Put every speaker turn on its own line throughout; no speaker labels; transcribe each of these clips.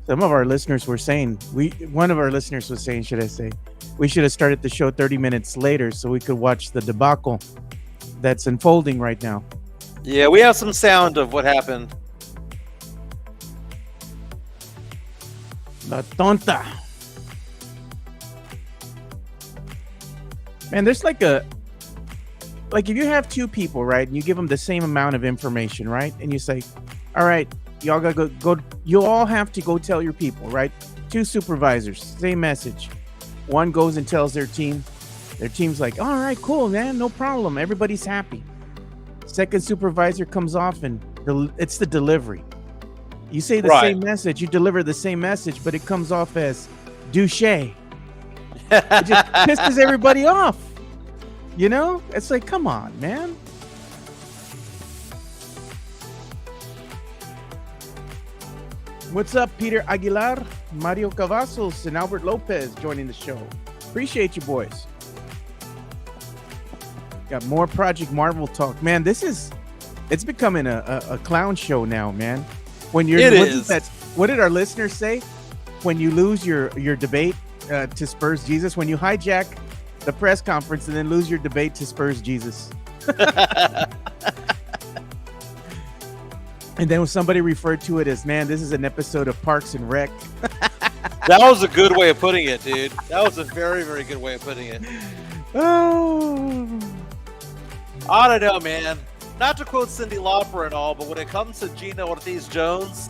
Some of our listeners were saying one of our listeners was saying, should I say, we should have started the show 30 minutes later so we could watch the debacle that's unfolding right now.
Yeah, we have some sound of what happened.
La tonta. Man, there's like if you have two people, right, and you give them the same amount of information, right, and you say, all right, y'all gotta go, you all have to go tell your people, right? Two supervisors, same message. One goes and tells their team's like, all right, cool, man, no problem, everybody's happy. Second supervisor comes off and it's the delivery. You say the same message, you deliver the same message, but it comes off as douche. It just pisses everybody off. You know? It's like, come on, man. What's up, Peter Aguilar, Mario Cavazos, and Albert Lopez joining the show. Appreciate you, boys. Got more Project Marvel talk. Man, it's becoming a clown show now, man. What did our listeners say? When you lose your debate to Spurs Jesus, when you hijack the press conference and then lose your debate to Spurs Jesus. And then somebody referred to it as, man, this is an episode of Parks and Rec.
That was a good way of putting it, dude. That was a very, very good way of putting it.
Oh,
I don't know, man. Not to quote Cyndi Lauper and all, but when it comes to Gina Ortiz-Jones,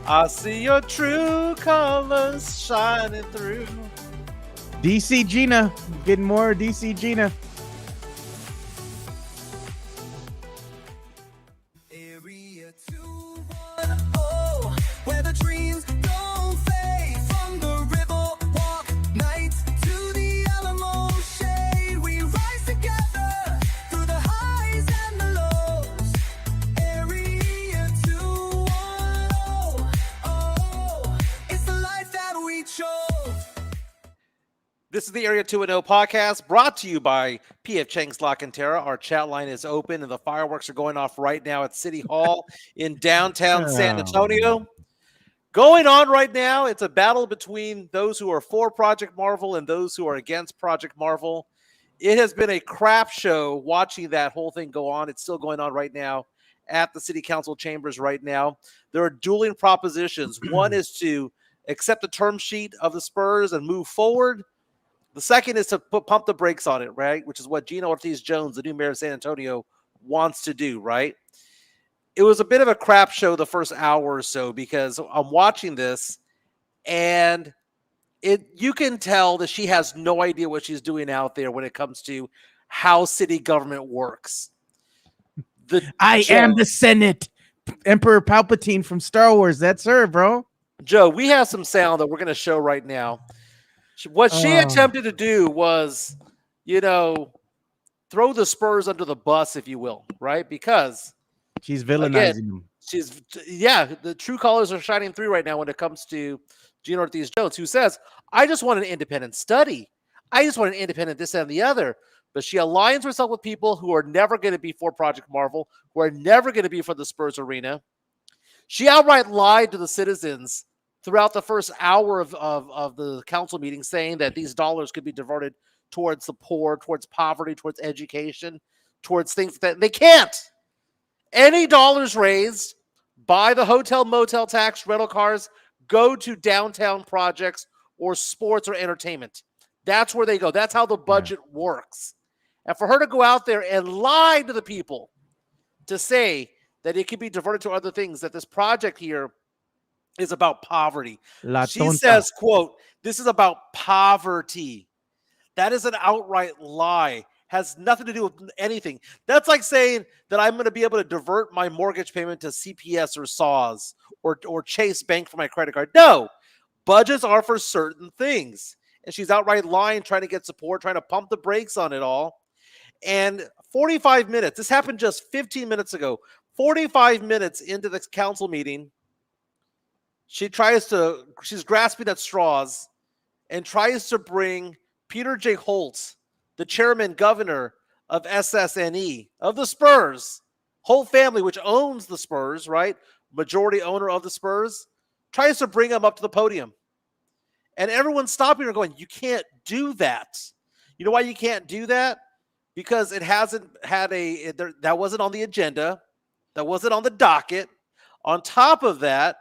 I see your true colors shining through.
DC Gina. Getting more DC Gina.
Area 210, where the dreams don't fade. From the river walk nights to the Alamo shade. We rise together through the highs and the lows. Area 210, oh, it's the life that we chose.
This is the Area 210 podcast brought to you by P.F. Chang's Lock and Terra. Our chat line is open and the fireworks are going off right now at City Hall in downtown San Antonio. Going on right now, it's a battle between those who are for Project Marvel and those who are against Project Marvel. It has been a crap show watching that whole thing go on. It's still going on right now at the City Council chambers right now. There are dueling propositions. One is to accept the term sheet of the Spurs and move forward. The second is to pump the brakes on it, right? Which is what Gina Ortiz-Jones, the new mayor of San Antonio, wants to do, right? It was a bit of a crap show the first hour or so because I'm watching this and you can tell that she has no idea what she's doing out there when it comes to how city government works.
I am the Senate. Emperor Palpatine from Star Wars. That's her, bro.
Joe, we have some sound that we're going to show right now. What she attempted to do was, throw the Spurs under the bus, if you will, right? Because
she's villainizing them.
The true colors are shining through right now when it comes to Gina Ortiz-Jones, who says, I just want an independent study. I just want an independent this and the other. But she aligns herself with people who are never going to be for Project Marvel, who are never going to be for the Spurs arena. She outright lied to the citizens throughout the first hour of the council meeting, saying that these dollars could be diverted towards the poor, towards poverty, towards education, towards things that they can't. Any dollars raised by the hotel, motel tax, rental cars, go to downtown projects or sports or entertainment. That's where they go. That's how the budget works. And for her to go out there and lie to the people to say that it could be diverted to other things, that this project here is about poverty. She says, quote, this is about poverty. That is an outright lie. Has nothing to do with anything. That's like saying that I'm going to be able to divert my mortgage payment to CPS or SAWS or Chase Bank for my credit card. No, budgets are for certain things. And she's outright lying, trying to get support, trying to pump the brakes on it all. And 45 minutes, this happened just 15 minutes ago, 45 minutes into the council meeting, she's grasping at straws and tries to bring Peter J. Holt, the chairman governor of SSNE, of the Spurs, Holt family, which owns the Spurs, right? Majority owner of the Spurs, tries to bring him up to the podium. And everyone's stopping her going, you can't do that. You know why you can't do that? Because it hasn't had that wasn't on the agenda. That wasn't on the docket. On top of that,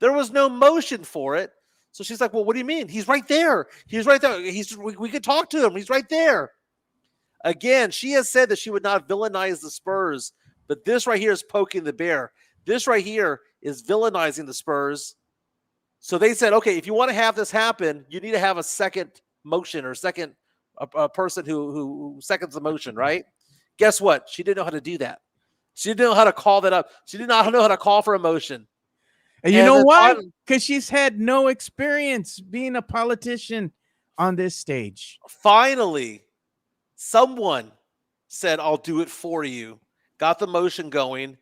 there was no motion for it. So she's like, well, what do you mean? He's right there. He's right there. We could talk to him. He's right there. Again, she has said that she would not villainize the Spurs, but this right here is poking the bear. This right here is villainizing the Spurs. So they said, okay, if you want to have this happen, you need to have a second motion or second a person who seconds the motion, right? Guess what? She didn't know how to do that. She didn't know how to call that up. She did not know how to call for a motion.
And you know why? Because she's had no experience being a politician on this stage.
Finally, someone said, I'll do it for you. Got the motion going,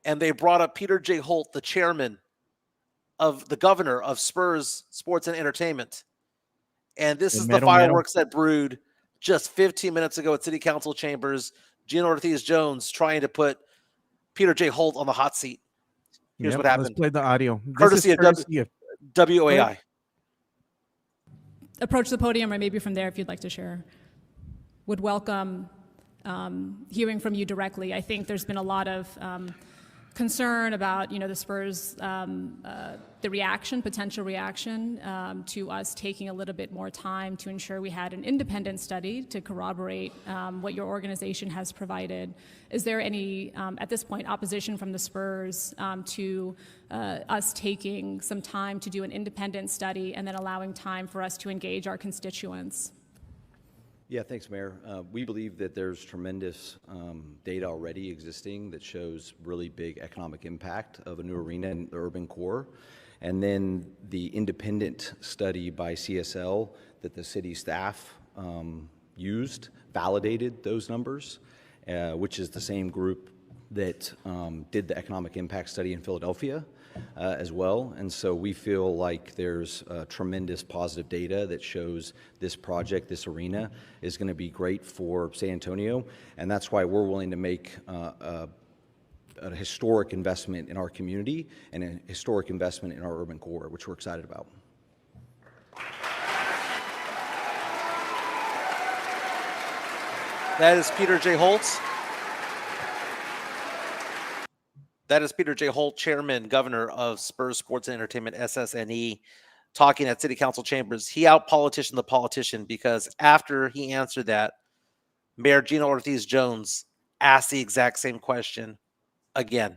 and they brought up Peter J. Holt, the chairman of the governor of Spurs Sports and Entertainment. And this is the fireworks that brewed just 15 minutes ago at City Council chambers. Gina Ortiz-Jones trying to put Peter J. Holt on the hot seat. Here's what happened.
Let's play the audio.
Courtesy of WOAI.
Approach the podium, or maybe from there if you'd like to share. Would welcome hearing from you directly. I think there's been a lot of concern about, the Spurs, the potential reaction to us taking a little bit more time to ensure we had an independent study to corroborate what your organization has provided. Is there any, at this point, opposition from the Spurs to us taking some time to do an independent study and then allowing time for us to engage our constituents?
Yeah, thanks, Mayor. We believe that there's tremendous data already existing that shows really big economic impact of a new arena in the urban core. And then the independent study by CSL that the city staff used validated those numbers, which is the same group that did the economic impact study in Philadelphia as well. And so we feel like there's tremendous positive data that shows this project, this arena, is going to be great for San Antonio. And that's why we're willing to make a historic investment in our community and a historic investment in our urban core, which we're excited about.
That is Peter J. Holt. That is Peter J. Holt, Chairman, Governor of Spurs Sports and Entertainment, SSNE, talking at City Council chambers. He out-politicianed the politician because after he answered that, Mayor Gina Ortiz-Jones asked the exact same question again.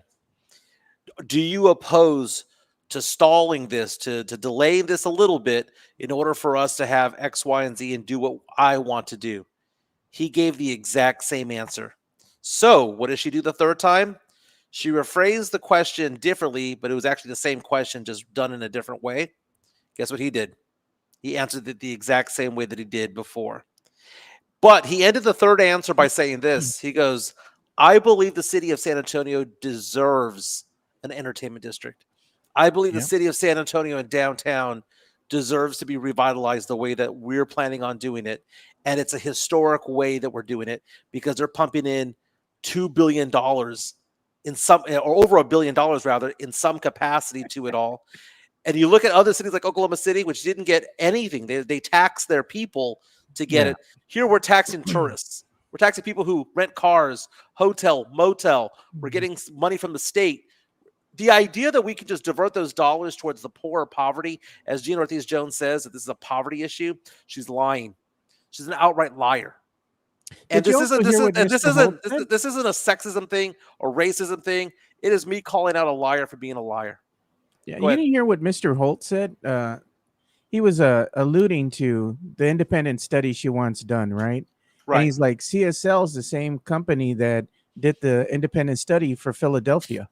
Do you oppose to stalling this, to delaying this a little bit in order for us to have X, Y, and Z and do what I want to do? He gave the exact same answer. So what did she do the third time? She rephrased the question differently, but it was actually the same question, just done in a different way. Guess what he did? He answered it the exact same way that he did before. But he ended the third answer by saying this. He goes, I believe the city of San Antonio deserves an entertainment district. I believe the city of San Antonio and downtown deserves to be revitalized the way that we're planning on doing it. And it's a historic way that we're doing it because they're pumping in $2 billion in some, or over $1 billion rather, in some capacity to it all. And you look at other cities like Oklahoma City, which didn't get anything. They tax their people to get it. Here we're taxing tourists. We're taxing people who rent cars, hotel, motel. We're getting money from the state. The idea that we can just divert those dollars towards the poor or poverty, as Gina Ortiz-Jones says, that this is a poverty issue, she's lying. She's an outright liar. And this isn't a sexism thing or racism thing. It is me calling out a liar for being a liar.
Yeah, you didn't hear what Mr. Holt said. He was alluding to the independent study she wants done, right?
Right.
And he's like, CSL is the same company that did the independent study for Philadelphia.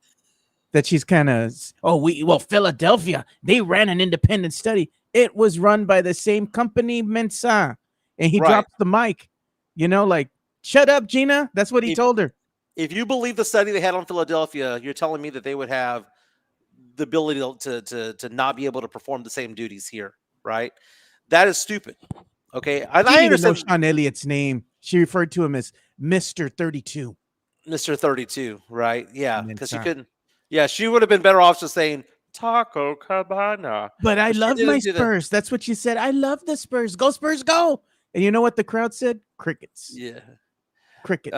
That she's kind of, Philadelphia, they ran an independent study. It was run by the same company, Mensa. And he drops the mic, like, shut up, Gina. That's what he told her.
If you believe the study they had on Philadelphia, you're telling me that they would have the ability to not be able to perform the same duties here, right? That is stupid. Okay. I understand
Sean Elliott's name. She referred to him as Mr. 32.
Mr. 32, right? Yeah. Because she couldn't. Yeah, she would have been better off just saying Taco Cabana.
But I
But she
love my
didn't do that.
Spurs. That's what she said. I love the Spurs. Go Spurs, go! And you know what the crowd said? Crickets.
Yeah.
Crickets.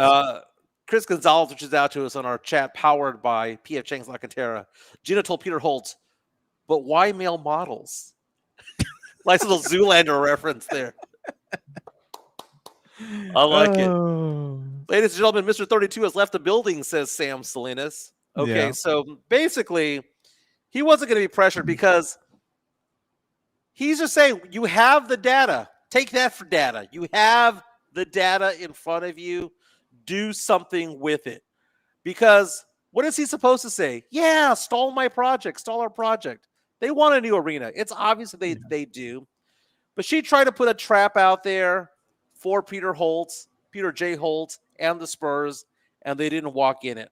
Chris Gonzalez, which is out to us on our chat, powered by PF Chang's La Cantera. Gina told Peter Holt, but why male models? Nice little Zoolander reference there. I like it.
Oh.
Ladies and gentlemen, Mr. 32 has left the building, says Sam Salinas. Okay,
Yeah.
so basically, he wasn't going to be pressured because he's just saying, you have the data. Take that for data. You have the data in front of you. Do something with it. Because what is he supposed to say? Yeah, stall my project, stall our project. They want a new arena. It's obvious that they do. But she tried to put a trap out there for Peter J. Holt, and the Spurs, and they didn't walk in it.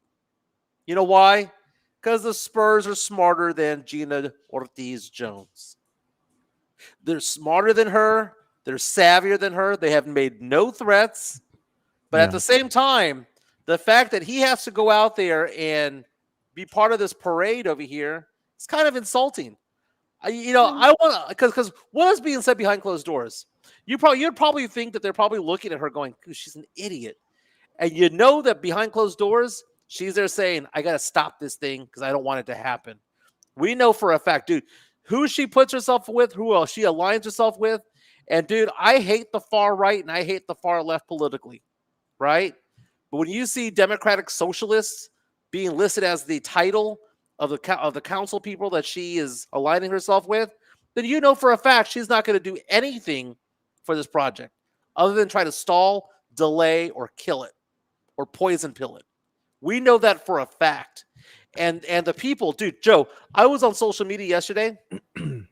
You know why? Because the Spurs are smarter than Gina Ortiz-Jones. They're smarter than her. They're savvier than her. They have made no threats. But at the same time, the fact that he has to go out there and be part of this parade over here is kind of insulting. I want to, because what is being said behind closed doors? You'd probably think that they're probably looking at her going, she's an idiot. And you know that behind closed doors, she's there saying, I got to stop this thing because I don't want it to happen. We know for a fact, dude, who she puts herself with, who else she aligns herself with. And dude, I hate the far right and I hate the far left politically, right? But when you see Democratic Socialists being listed as the title of the council people that she is aligning herself with, then you know for a fact she's not going to do anything for this project other than try to stall, delay, or kill it, or poison pill it. We know that for a fact. And the people, dude, Joe, I was on social media yesterday, and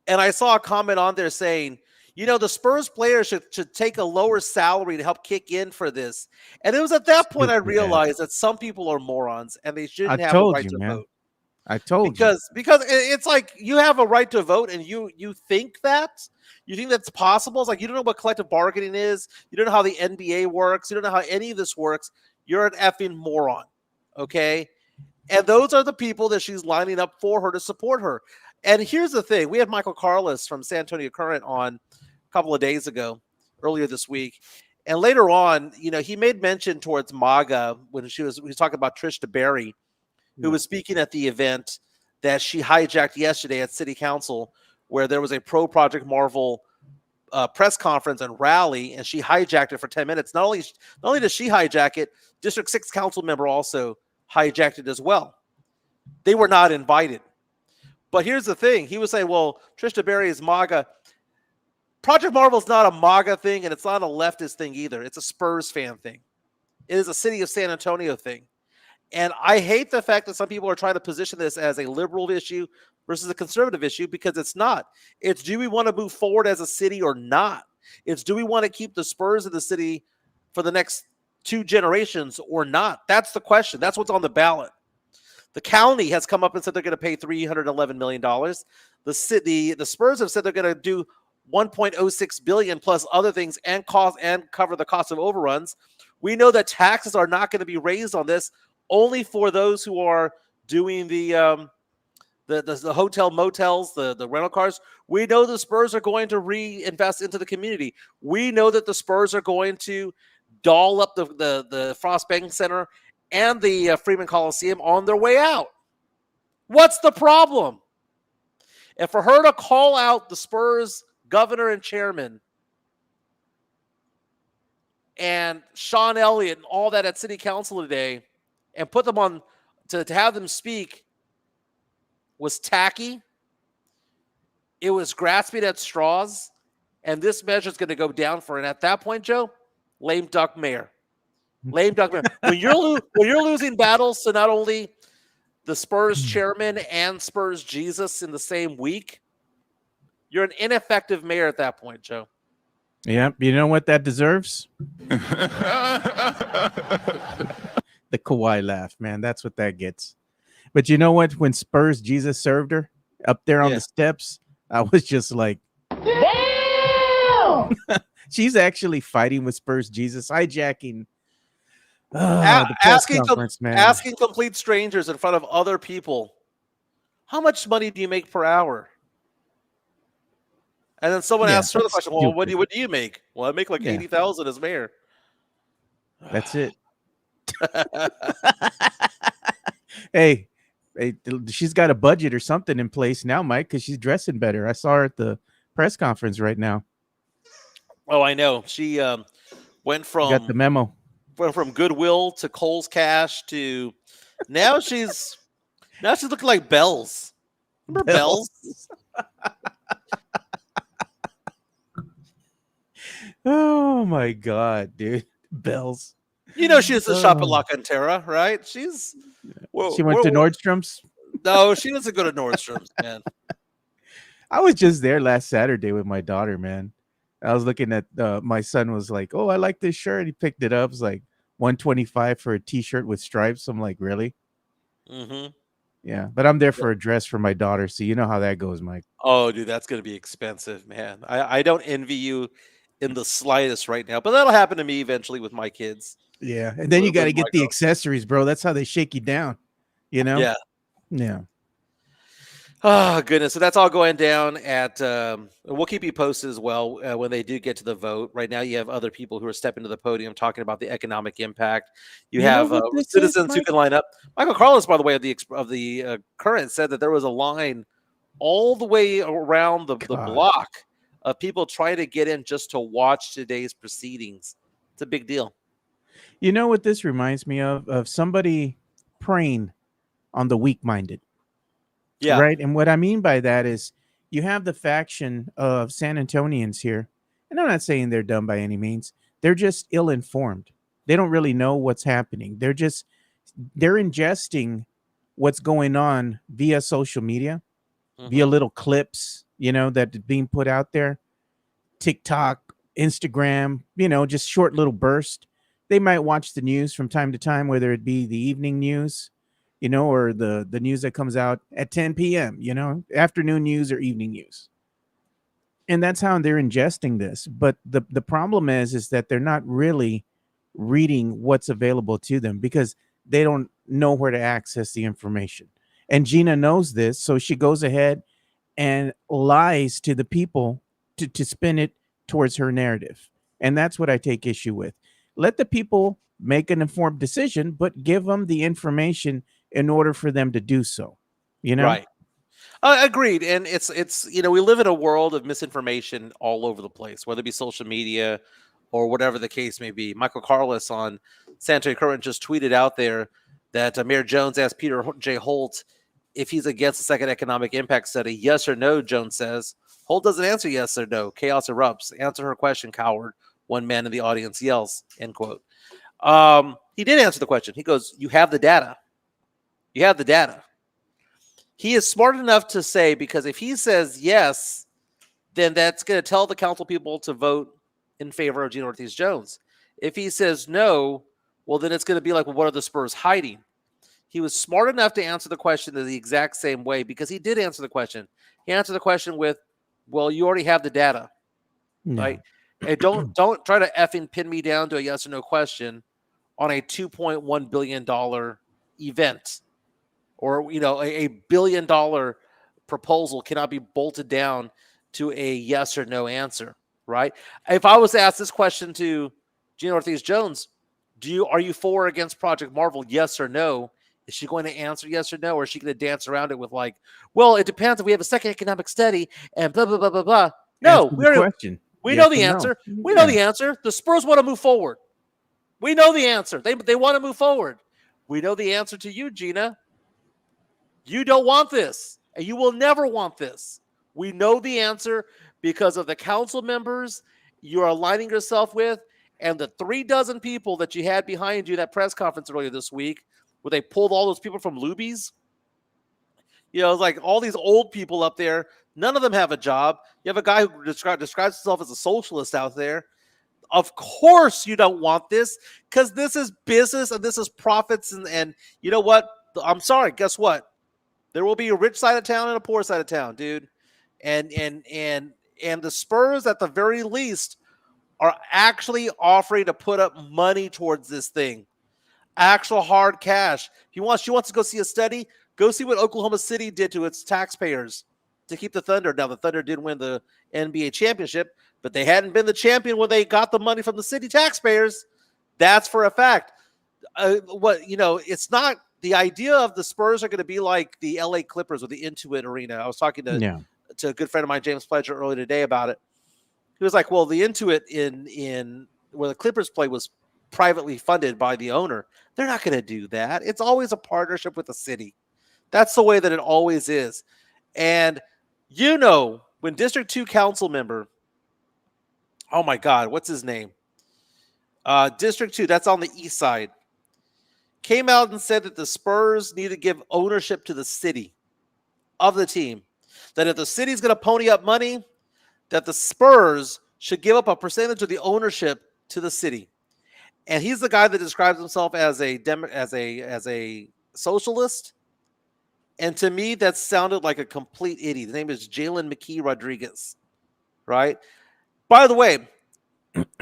I saw a comment on there saying, the Spurs players should take a lower salary to help kick in for this. And it was at that point I realized that some people are morons, and they shouldn't have a right to vote.
I told you.
Because it's like you have a right to vote, and you think that's possible. It's like you don't know what collective bargaining is. You don't know how the NBA works. You don't know how any of this works. You're an effing moron, okay? And those are the people that she's lining up for her to support her. And here's the thing. We had Michael Carlos from San Antonio Current on a couple of days ago, earlier this week. And later on, he made mention towards MAGA when he was talking about Trish DeBerry, who was speaking at the event that she hijacked yesterday at City Council, where there was a pro-Project Marvel press conference and rally, and she hijacked it for 10 minutes. Not only does she hijack it, District 6 council member also hijacked it as well. They were not invited. But here's the thing. He was saying, well, Trish DeBerry is MAGA. Project Marvel is not a MAGA thing, and it's not a leftist thing either. It's a Spurs fan thing. It is a city of San Antonio thing. And I hate the fact that some people are trying to position this as a liberal issue versus a conservative issue, because it's not. It's, do we want to move forward as a city or not? It's, do we want to keep the Spurs in the city for the next 2 generations or not? That's the question. That's what's on the ballot. The county has come up and said they're going to pay $311 million. The Spurs have said they're going to do $1.06 billion plus other things and cover the cost of overruns. We know that taxes are not going to be raised on this, only for those who are doing the hotel motels, the rental cars. We know the Spurs are going to reinvest into the community. We know that the Spurs are going to doll up the Frost Bank Center and the Freeman Coliseum on their way out. What's the problem? And for her to call out the Spurs governor and chairman and Sean Elliott and all that at City Council today and put them on to have them speak was tacky. It was grasping at straws, and this measure is going to go down for. And at that point, Joe, lame duck mayor. Lame duck mayor. When you're losing battles to not only the Spurs chairman and Spurs Jesus in the same week, you're an ineffective mayor at that point, Joe.
Yeah, you know what that deserves? The Kawhi laugh, man. That's what that gets. But you know what? When Spurs Jesus served her up there on the steps, I was just like, damn! She's actually fighting with Spurs Jesus, hijacking the press conference, man.
Asking complete strangers in front of other people, how much money do you make per hour? And then someone
Yeah,
asks her the
that's
question, well,
stupid.
what do you make? Well, I make like
Yeah,
80,000 as mayor.
that's it. Hey, she's got a budget or something in place now, Mike, because she's dressing better. I saw her at the press conference right now.
Oh, I know. She went
You got the
from
memo.
Goodwill to Kohl's Cash to now she's looking like Bells. Remember
Bells.
Bells?
Oh my god, dude. Bells.
You know she used to shop at
Oh.
La Cantera, right? She's
She went to Nordstrom's.
no, she doesn't go to Nordstrom's, man.
I was just there last Saturday with my daughter, man. I was looking at my son was like, "Oh, I like this shirt." He picked it up. It's like 125 for a t-shirt with stripes. I'm like, "Really?"
Mm-hmm.
Yeah, but I'm there for a dress for my daughter, so you know how that goes, Mike.
Oh, dude, that's gonna be expensive, man. I don't envy you in the slightest right now, but that'll happen to me eventually with my kids.
Yeah, and then you got
With
to get the
Marco.
accessories, bro. That's how they shake you down. You know?
Yeah.
Yeah.
Oh goodness! So that's all going down at. We'll keep you posted as well when they do get to the vote. Right now, you have other people who are stepping to the podium talking about the economic impact. You
You know
have
what this is,
citizens who
Mike?
can line up. Michael Carlos, by the way, of the Current, said that there was a line all the way around the
God.
block of people trying to get in just to watch today's proceedings. It's a big deal.
You know what this reminds me of? Of somebody preying on the weak-minded.
Yeah.
Right. And what I mean by that is you have the faction of San Antonians here. And I'm not saying they're dumb by any means. They're just ill informed. They don't really know what's happening. They're ingesting what's going on via social media, via
Mhm.
little clips, that are being put out there. TikTok, Instagram, just short little bursts. They might watch the news from time to time, whether it be the evening news, or the news that comes out at 10 p.m., afternoon news or evening news. And that's how they're ingesting this. But the problem is that they're not really reading what's available to them because they don't know where to access the information. And Gina knows this, so she goes ahead and lies to the people to spin it towards her narrative. And that's what I take issue with. Let the people make an informed decision, but give them the information in order for them to do so.
Right. Agreed. And it's we live in a world of misinformation all over the place, whether it be social media or whatever the case may be. Michael Carlos on Santo Current just tweeted out there that Mayor Jones asked Peter J. Holt if he's against the second economic impact study. Yes or no, Jones says. Holt doesn't answer yes or no. Chaos erupts. Answer her question, coward. One man in the audience yells, end quote. He did answer the question. He goes, you have the data. You have the data. He is smart enough to say, because if he says yes, then that's going to tell the council people to vote in favor of Gina Ortiz Jones. If he says no, well, then it's going to be like, well, what are the Spurs hiding? He was smart enough to answer the question in the exact same way because he did answer the question. He answered the question with, well, you already have the data, right? And don't try to effing pin me down to a yes or no question on a $2.1 billion event. Or, a $1 billion proposal cannot be bolted down to a yes or no answer, right? If I was to ask this question to Gina Ortiz Jones, are you for or against Project Marvel? Yes or no? Is she going to answer yes or no? Or is she going to dance around it with like, well, it depends if we have a second economic study and blah, blah, blah, blah, blah. No,
Answer the question.
we
Yes
know the
or no.
answer. We know the answer. The Spurs want to move forward. We know the answer. They want to move forward. We know the answer to you, Gina. You don't want this, and you will never want this. We know the answer because of the council members you are aligning yourself with and the 36 people that you had behind you that press conference earlier this week where they pulled all those people from Luby's. It's like all these old people up there. None of them have a job. You have a guy who describes himself as a socialist out there. Of course you don't want this because this is business and this is profits. And you know what? I'm sorry. Guess what? There will be a rich side of town and a poor side of town, dude. And the Spurs, at the very least, are actually offering to put up money towards this thing. Actual hard cash. She wants to go see a study. Go see what Oklahoma City did to its taxpayers to keep the Thunder. Now, the Thunder did win the NBA championship, but they hadn't been the champion when they got the money from the city taxpayers. That's for a fact. It's not the idea of the Spurs are going to be like the LA Clippers with the Intuit Arena. I was talking
Yeah.
to a good friend of mine, James Pledger, earlier today about it. He was like, well, the Intuit in where the Clippers play was privately funded by the owner. They're not going to do that. It's always a partnership with the city. That's the way that it always is. And when District 2 council member, oh my God, what's his name? District 2, that's on the east side, came out and said that the Spurs need to give ownership to the city of the team. That if the city's going to pony up money, that the Spurs should give up a percentage of the ownership to the city. And he's the guy that describes himself as a socialist. And to me, that sounded like a complete idiot. His name is Jalen McKee Rodriguez, right? By the way,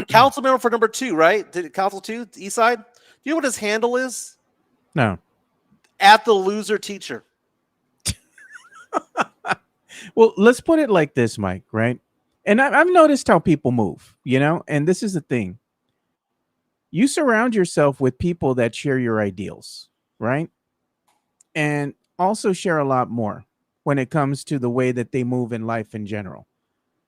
council member for number 2, right? Council 2, East Side. Do you know what his handle is?
No.
At the loser teacher.
Well, let's put it like this, Mike, right? And I've noticed how people move, and this is the thing. You surround yourself with people that share your ideals, right? And also share a lot more when it comes to the way that they move in life in general.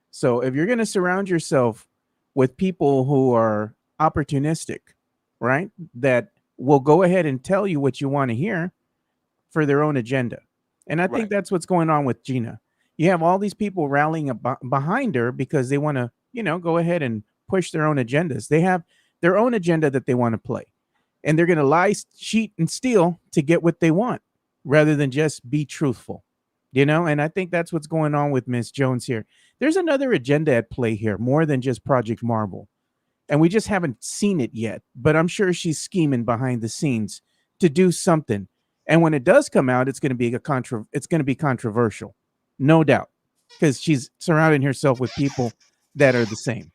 So if you're going to surround yourself with people who are opportunistic, right, that will go ahead and tell you what you want to hear for their own agenda. And I think that's what's going on with Gina. You have all these people rallying behind her because they want to, go ahead and push their own agendas. They have their own agenda that they want to play. And they're going to lie, cheat, and steal to get what they want rather than just be truthful, And I think that's what's going on with Miss Jones here. There's another agenda at play here, more than just Project Marvel. And we just haven't seen it yet. But I'm sure she's scheming behind the scenes to do something. And when it does come out, it's going to be controversial. No doubt. Because she's surrounding herself with people that are the same,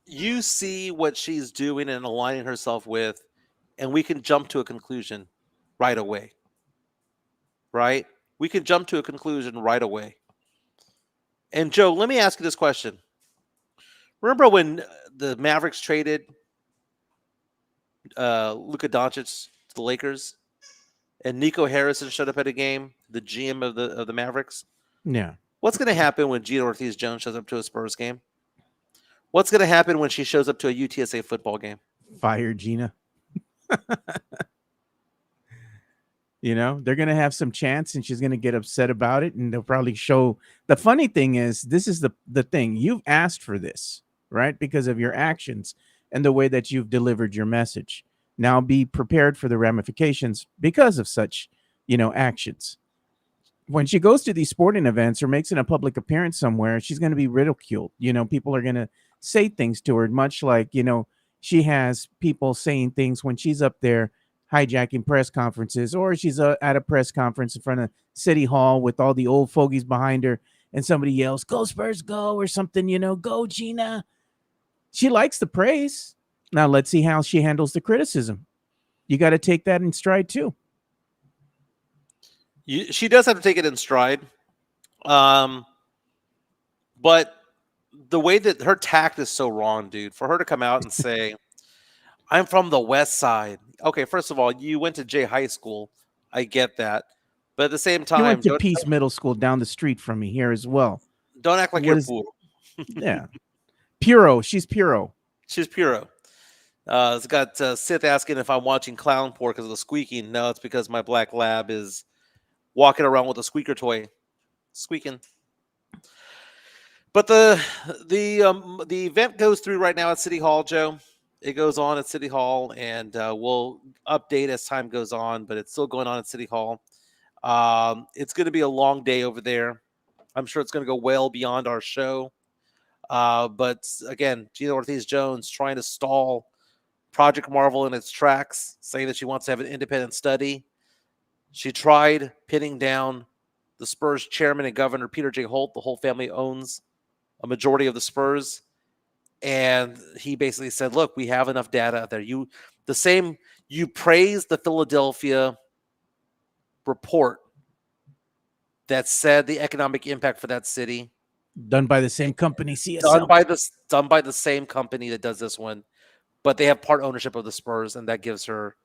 You see what she's doing and aligning herself with, and we can jump to a conclusion right away. Right? We can jump to a conclusion right away. And Joe, let me ask you this question. Remember when the Mavericks traded Luka Doncic to the Lakers, and Nico Harrison showed up at a game, the GM of the Mavericks?
Yeah.
What's going to happen when Gina Ortiz-Jones shows up to a Spurs game? What's going to happen when she shows up to a UTSA football game?
Fire Gina. They're going to have some chance and she's going to get upset about it. And they'll probably show. The funny thing is, this is the thing. You've asked for this, right? Because of your actions and the way that you've delivered your message. Now be prepared for the ramifications because of such, actions. When she goes to these sporting events or makes a public appearance somewhere, she's going to be ridiculed. People are going to say things to her, much like, she has people saying things when she's up there hijacking press conferences, or she's at a press conference in front of City Hall with all the old fogies behind her and somebody yells, "Go Spurs, go," or something, "Go Gina." She likes the praise. Now let's see how she handles the criticism. You got to take that in stride too.
She does have to take it in stride. But the way that her tact is so wrong, dude, for her to come out and say, "I'm from the West Side." Okay, first of all, you went to J High School. I get that. But at the same time,
You went to Peace Middle School down the street from me here as well.
Don't act like you're a fool.
Yeah. Puro. She's Puro.
She's Puro. It's got Sith asking if I'm watching Clown Poor because of the squeaking. No, it's because my black lab is walking around with a squeaker toy, squeaking. But the event goes through right now at City Hall, Joe. It goes on at City Hall, and we'll update as time goes on. But it's still going on at City Hall. It's going to be a long day over there. I'm sure it's going to go well beyond our show. But again, Gina Ortiz-Jones trying to stall Project Marvel in its tracks, saying that she wants to have an independent study. She tried pinning down the Spurs chairman and governor, Peter J. Holt. The whole family owns a majority of the Spurs. And he basically said, look, we have enough data out there. You You praise the Philadelphia report that said the economic impact for that city
Done by the same company, CSL.
done by the same company that does this one, but they have part ownership of the Spurs, and that gives her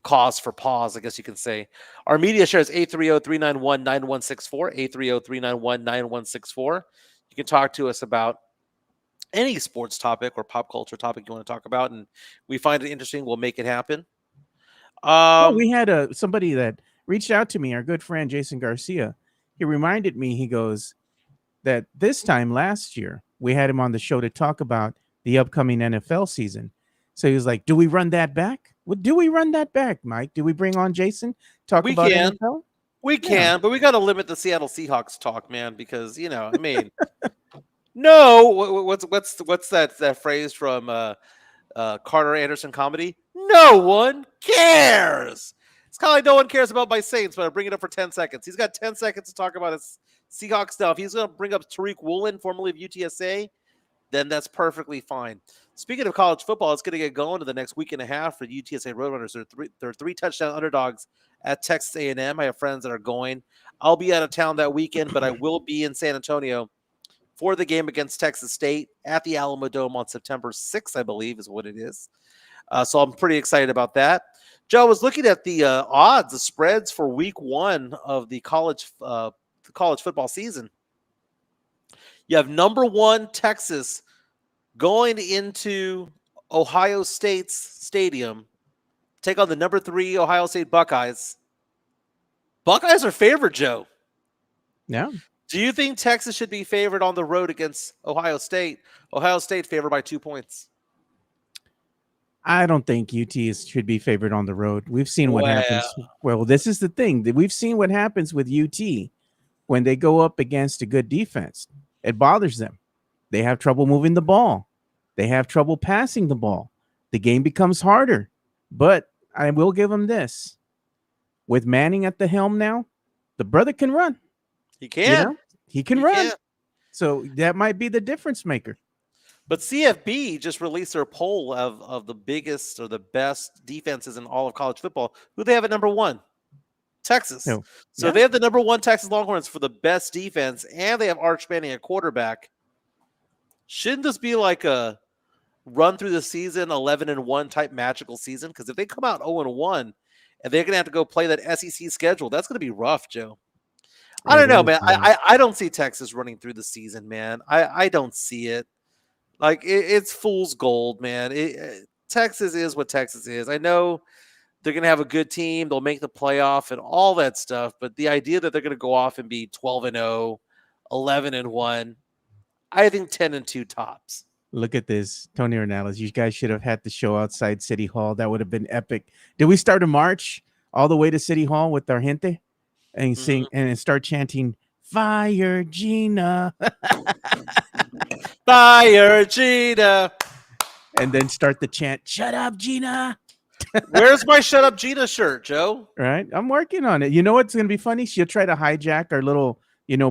cause for pause, I guess you can say. Our media shares 830-391-9164, 830-391-9164. You can talk to us about any sports topic or pop culture topic you want to talk about, and we find it interesting, we'll make it happen.
Well, we had somebody that reached out to me, our good friend Jason Garcia. He reminded me, he goes, that this time last year, we had him on the show to talk about the upcoming NFL season. So he was like, do we run that back? Well, do we run that back, Mike? Do we bring on Jason, talk
We
about
can.
NFL?
We
Yeah.
can, but we got to limit the Seattle Seahawks talk, man, because I mean, no, what's that phrase from Carter Anderson comedy? No one cares. It's kind of like no one cares about my Saints, but I bring it up for 10 seconds. He's got 10 seconds to talk about his Seahawks stuff. He's going to bring up Tariq Woolen, formerly of UTSA. Then that's perfectly fine. Speaking of college football, it's going to get going in the next week and a half for UTSA Roadrunners. They're 3 touchdown underdogs at Texas A&M. I have friends that are going. I'll be out of town that weekend, but I will be in San Antonio for the game against Texas State at the Alamo Dome on September 6th, I believe is what it is. So I'm pretty excited about that. Joe, I was looking at the odds, the spreads for week 1 of the college football season. You have number 1 Texas going into Ohio State's stadium, take on the number 3 Ohio State Buckeyes. Buckeyes are favored, Joe.
Yeah.
Do you think Texas should be favored on the road against Ohio State? Ohio State favored by 2 points.
I don't think should be favored on the road. We've seen what happens. Well, this is the thing. We've seen what happens with UT when they go up against a good defense. It bothers them. They have trouble moving the ball. They have trouble passing the ball. The game becomes harder. But I will give them this. With Manning at the helm now, the brother can run.
He can.
He can run. So that might be the difference maker.
But CFB just released their poll of the biggest or the best defenses in all of college football. Who they have at number 1? Texas.
No.
So
Yeah.
they have the number 1 Texas Longhorns for the best defense, and they have Arch Manning at quarterback. Shouldn't this be like a run through the season 11-1 type magical season? Because if they come out 0-1 and they're going to have to go play that SEC schedule, that's going to be rough, Joe. I don't know, man. I don't see Texas running through the season, man. I don't see it. Like, it's fool's gold, man. Texas is what Texas is. I know they're going to have a good team. They'll make the playoff and all that stuff. But the idea that they're going to go off and be 12-0, 11-1, I think 10-2 tops.
Look at this, Tony Ornelas. You guys should have had the show outside City Hall. That would have been epic. Did we start a march all the way to City Hall with our gente and sing and start chanting "Fire Gina"?
Fire Gina.
And then start the chant, "Shut up, Gina."
Where's my Shut Up Gina shirt, Joe?
Right? I'm working on it. You know what's going to be funny? She'll try to hijack our little,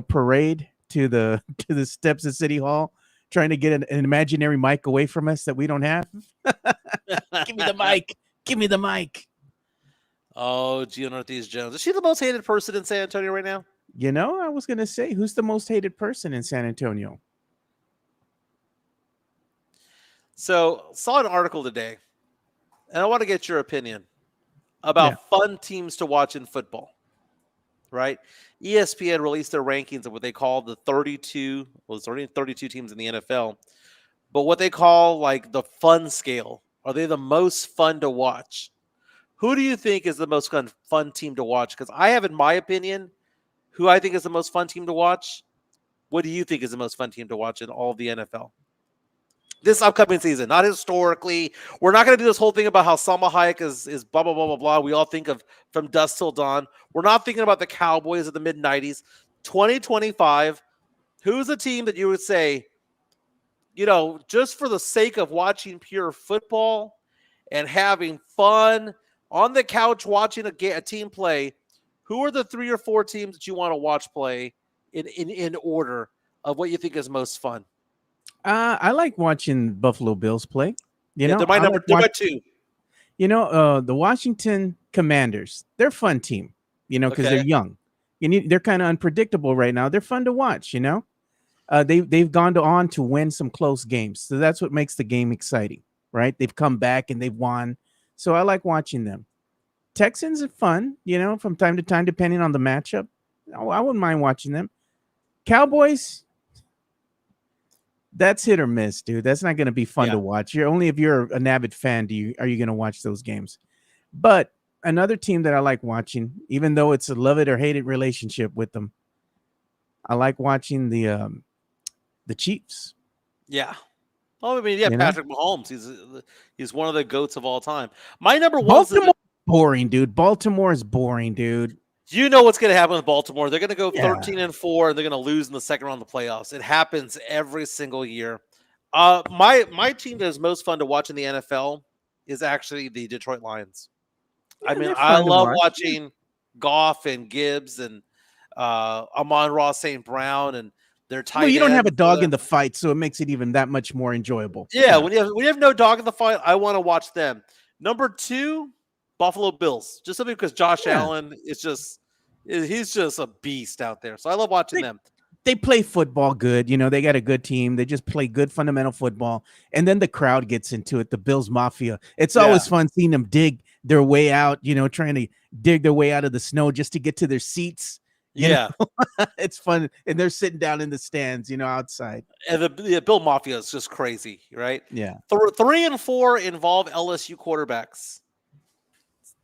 parade to the steps of City Hall, trying to get an imaginary mic away from us that we don't have. Give me the mic. Give me the mic.
Oh, Gina Ortiz-Jones. Is she the most hated person in San Antonio right now?
I was going to say, who's the most hated person in San Antonio?
So, saw an article today, and I want to get your opinion about fun teams to watch in football, right? ESPN released their rankings of what they call the 32, well, there's already 32 teams in the NFL, but what they call like the fun scale. Are they the most fun to watch? Who do you think is the most fun team to watch? Because I have, in my opinion, who I think is the most fun team to watch. What do you think is the most fun team to watch in all of the NFL? This upcoming season, not historically. We're not going to do this whole thing about how Salma Hayek is blah, blah, blah, blah, blah. We all think of From Dusk Till Dawn. We're not thinking about the Cowboys of the mid-90s. 2025, who's a team that you would say, just for the sake of watching pure football and having fun on the couch watching a team play, who are the 3 or 4 teams that you want to watch play in order of what you think is most fun?
I like watching Buffalo Bills play.
They're my number 2.
The Washington Commanders, they're a fun team, because they're
Okay.
young. They're kind of unpredictable right now. They're fun to watch, they've gone on to win some close games. So that's what makes the game exciting, right? They've come back and they've won. So I like watching them. Texans are fun, from time to time, depending on the matchup. I wouldn't mind watching them. Cowboys, that's hit or miss, dude. That's not going to be fun
Yeah.
to watch. You're only if you're an avid fan are you going to watch those games. But another team that I like watching, even though it's a love it or hate it relationship with them, I like watching the Chiefs.
Yeah. Oh, I mean, yeah,
You know,
Patrick Mahomes. He's one of the goats of all time. My number one's
Baltimore boring, dude. Baltimore is boring, dude.
you know what's going to happen with Baltimore. They're going to go
Yeah.
13-4, and they're going to lose in the second round of the playoffs. It happens every single year. My team that is most fun to watch in the NFL is actually the Detroit Lions. I
Yeah,
mean,
they're
I
fun to
love
watch.
watching Goff and Gibbs and Amon-Ra St. Brown and their tight
Well, you don't have a
ends.
dog in the fight, so it makes it even that much more enjoyable.
Yeah, when you have no dog in the fight, I want to watch them. Number 2, Buffalo Bills, just simply because Josh
Yeah.
Allen he's just a beast out there. So I love watching them.
They play football good. They got a good team. They just play good fundamental football. And then the crowd gets into it. The Bills Mafia. It's always fun seeing them dig their way out, trying to dig their way out of the snow just to get to their seats.
Yeah.
It's fun. And they're sitting down in the stands, outside.
And the Bill Mafia is just crazy, right?
Yeah.
3 and 4 involve LSU quarterbacks.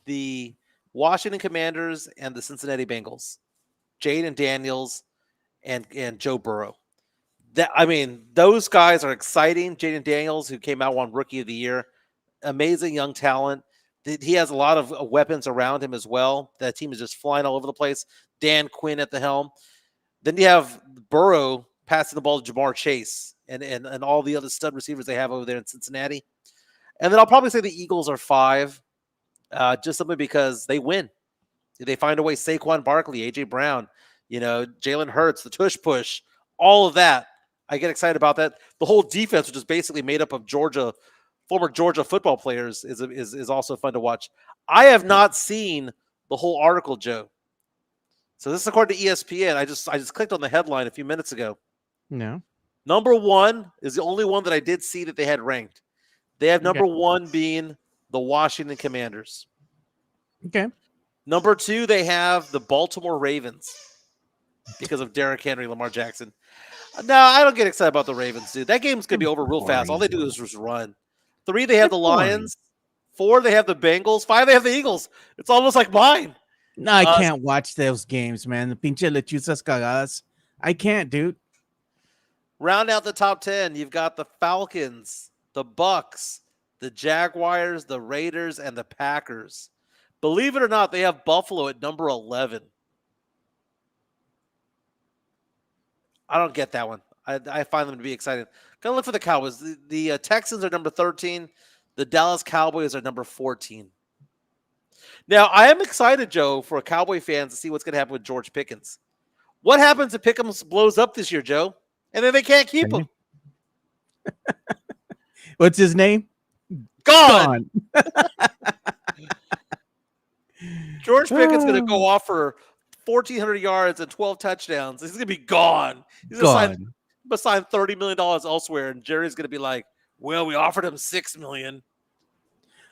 The Washington Commanders and the Cincinnati Bengals. Jaden Daniels and Joe Burrow. Those guys are exciting. Jaden Daniels, who came out won Rookie of the Year, amazing young talent. He has a lot of weapons around him as well. That team is just flying all over the place. Dan Quinn at the helm. Then you have Burrow passing the ball to Jamar Chase and all the other stud receivers they have over there in Cincinnati. And then I'll probably say the Eagles are 5, just simply because they win. They find a way. Saquon Barkley, A.J. Brown, Jalen Hurts, the tush push, all of that. I get excited about that. The whole defense, which is basically made up of former Georgia football players, is also fun to watch. I have not seen the whole article, Joe. So this is according to ESPN. I just clicked on the headline a few minutes ago.
No.
Number 1 is the only one that I did see that they had ranked. They have number 1 being the Washington Commanders.
Okay.
Number 2, they have the Baltimore Ravens because of Derrick Henry, Lamar Jackson. No, I don't get excited about the Ravens, dude. That game's going to be over real fast. All they do is just run. 3, they have the Lions. 4, they have the Bengals. 5, they have the Eagles. It's almost like mine.
No, I can't watch those games, man. The pinche lechuzas cagadas. I can't, dude.
Round out the top 10, you've got the Falcons, the Bucks, the Jaguars, the Raiders, and the Packers. Believe it or not, they have Buffalo at number 11. I don't get that one. I find them to be exciting. Gonna look for the Cowboys. The Texans are number 13. The Dallas Cowboys are number 14. Now, I am excited, Joe, for Cowboy fans to see what's going to happen with George Pickens. What happens if Pickens blows up this year, Joe? And then they can't keep him.
What's his name?
Gone. George Pickens is going to go off for 1,400 yards and 12 touchdowns. He's going to be gone. He's going to sign $30 million elsewhere, and Jerry's going to be like, well, we offered him $6 million.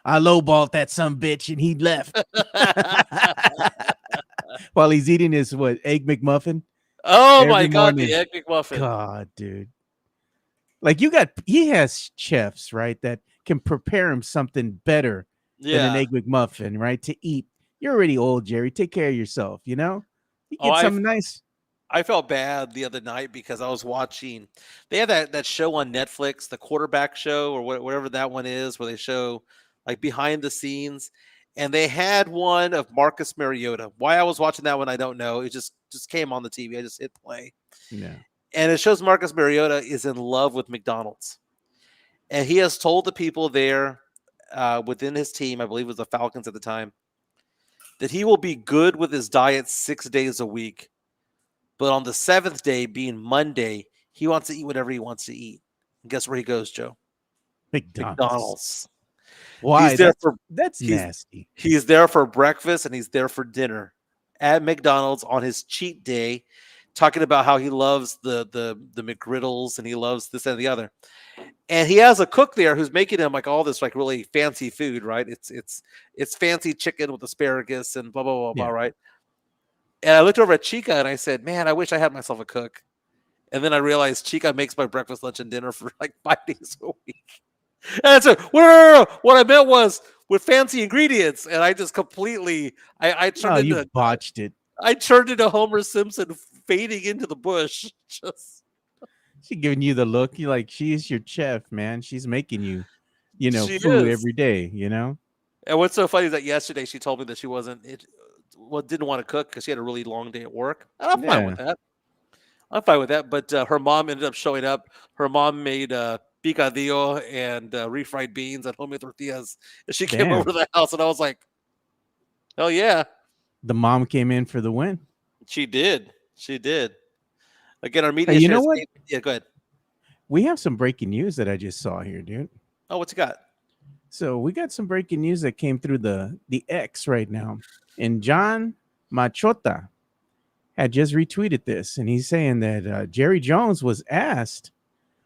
I lowballed that son bitch, and he left. While he's eating his egg McMuffin.
Oh my God, the egg McMuffin.
God, dude. Like he has chefs, right, that can prepare him something better than an egg McMuffin, right, to eat. You're already old, Jerry. Take care of yourself, You get something nice.
I felt bad the other night because I was watching. They have that show on Netflix, the quarterback show or whatever that one is, where they show like behind the scenes. And they had one of Marcus Mariota. Why I was watching that one, I don't know. It just came on the TV. I just hit play.
Yeah.
And it shows Marcus Mariota is in love with McDonald's. And he has told the people there within his team, I believe it was the Falcons at the time, that he will be good with his diet 6 days a week. But on the 7th day, being Monday, he wants to eat whatever he wants to eat. And guess where he goes, Joe?
McDonald's. Why?
He's there
That's
he's
nasty.
he's there for breakfast and he's there for dinner at McDonald's on his cheat day, talking about how he loves the McGriddles and he loves this and the other. And he has a cook there who's making him like all this like really fancy food, right? It's fancy chicken with asparagus and blah blah blah blah,
Yeah.
right? And I looked over at Chica and I said, "Man, I wish I had myself a cook." And then I realized Chica makes my breakfast, lunch, and dinner for like 5 days a week. And I said, "No. What I meant was with fancy ingredients." And I just completely, I
Oh,
turned
you
into,
botched it.
I turned into Homer Simpson fading into the bush. Just
She giving you the look. You like she's your chef, man. She's making you,
she
food
is.
every day. You know.
And what's so funny is that yesterday she told me that she didn't want to cook because she had a really long day at work. And I'm fine with
Yeah.
that. I'm fine with that. But her mom ended up showing up. Her mom made picadillo and refried beans and homemade tortillas. And she came over
Damn.
to the house, and I was like, "Hell yeah,
The mom came in for the win.
she did. She did." Again, our
Hey,
media
you know
shares.
what?
Yeah, go ahead.
We have some breaking news that I just saw here, dude.
Oh, what's you got?
So we got some breaking news that came through the X right now, and John Machota had just retweeted this, and he's saying that Jerry Jones was asked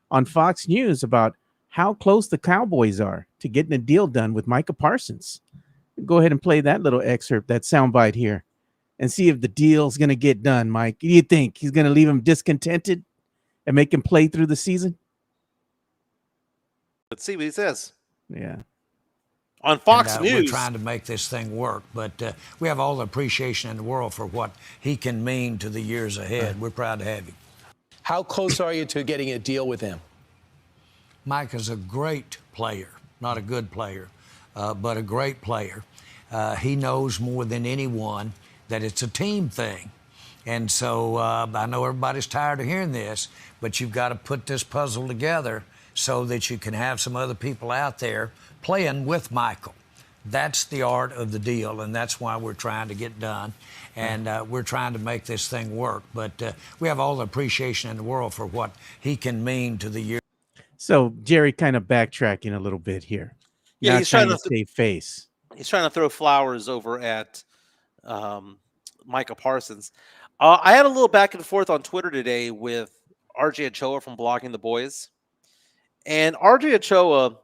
on Fox News about how close the Cowboys are to getting a deal done with Micah Parsons. Go ahead and play that little excerpt, that soundbite here, and see if the deal's going to get done, Mike. Do you think he's going to leave him discontented and make him play through the season?
Let's see what he says
Yeah.
on Fox
And, we're
News.
trying to make this thing work, but we have all the appreciation in the world for what he can mean to the years ahead. We're proud to have him.
How close are you to getting a deal with him?
Mike is a great player, not a good player, but a great player. He knows more than anyone that it's a team thing. And so I know everybody's tired of hearing this, but you've got to put this puzzle together so that you can have some other people out there playing with Michael. That's the art of the deal, and that's why we're trying to get done. And we're trying to make this thing work. But we have all the appreciation in the world for what he can mean to the year.
So Jerry kind of backtracking a little bit here.
Yeah,
Not
he's trying
trying
to
to save face.
he's trying to throw flowers over at Micah Parsons. I had a little back and forth on Twitter today with RJ Ochoa from Blogging the Boys. And RJ Ochoa,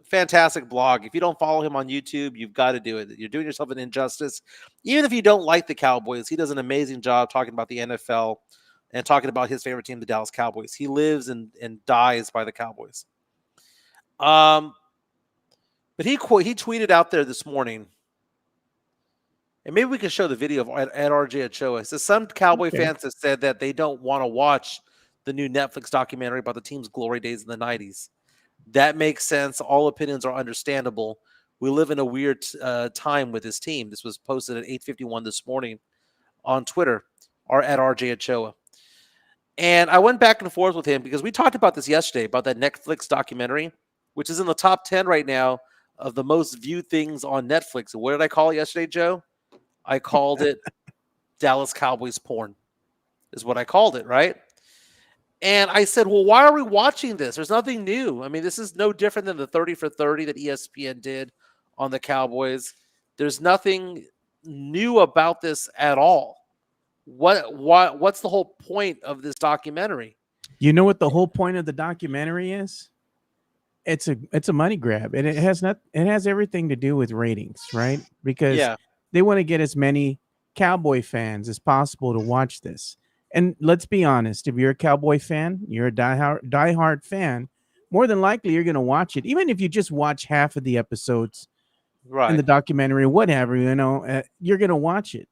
fantastic blog. If you don't follow him on YouTube, you've got to do it. You're doing yourself an injustice. Even if you don't like the Cowboys, he does an amazing job talking about the NFL and talking about his favorite team, the Dallas Cowboys. He lives and dies by the Cowboys. But he tweeted out there this morning, and maybe we can show the video of at RJ Ochoa. It says some Cowboy
Okay.
fans have said that they don't want to watch the new Netflix documentary about the team's glory days in the 90s. That makes sense. All opinions are understandable. We live in a weird time with this team. This was posted at 8:51 this morning on Twitter, or at RJ Ochoa. And I went back and forth with him because we talked about this yesterday, about that Netflix documentary, which is in the top 10 right now of the most viewed things on Netflix. And what did I call it yesterday, Joe? I called it Dallas Cowboys porn, is what I called it, right? And I said, well, why are we watching this? There's nothing new. I mean, this is no different than the 30 for 30 that ESPN did on the Cowboys. There's nothing new about this at all. What's the whole point of this documentary?
You know what the whole point of the documentary is? It's a money grab, and it has everything to do with ratings, right? Because
Yeah.
they want to get as many Cowboy fans as possible to watch this. And let's be honest, if you're a Cowboy fan, you're a diehard fan, more than likely you're going to watch it. Even if you just watch half of the episodes in
Right.
the documentary, whatever, you're going to watch it.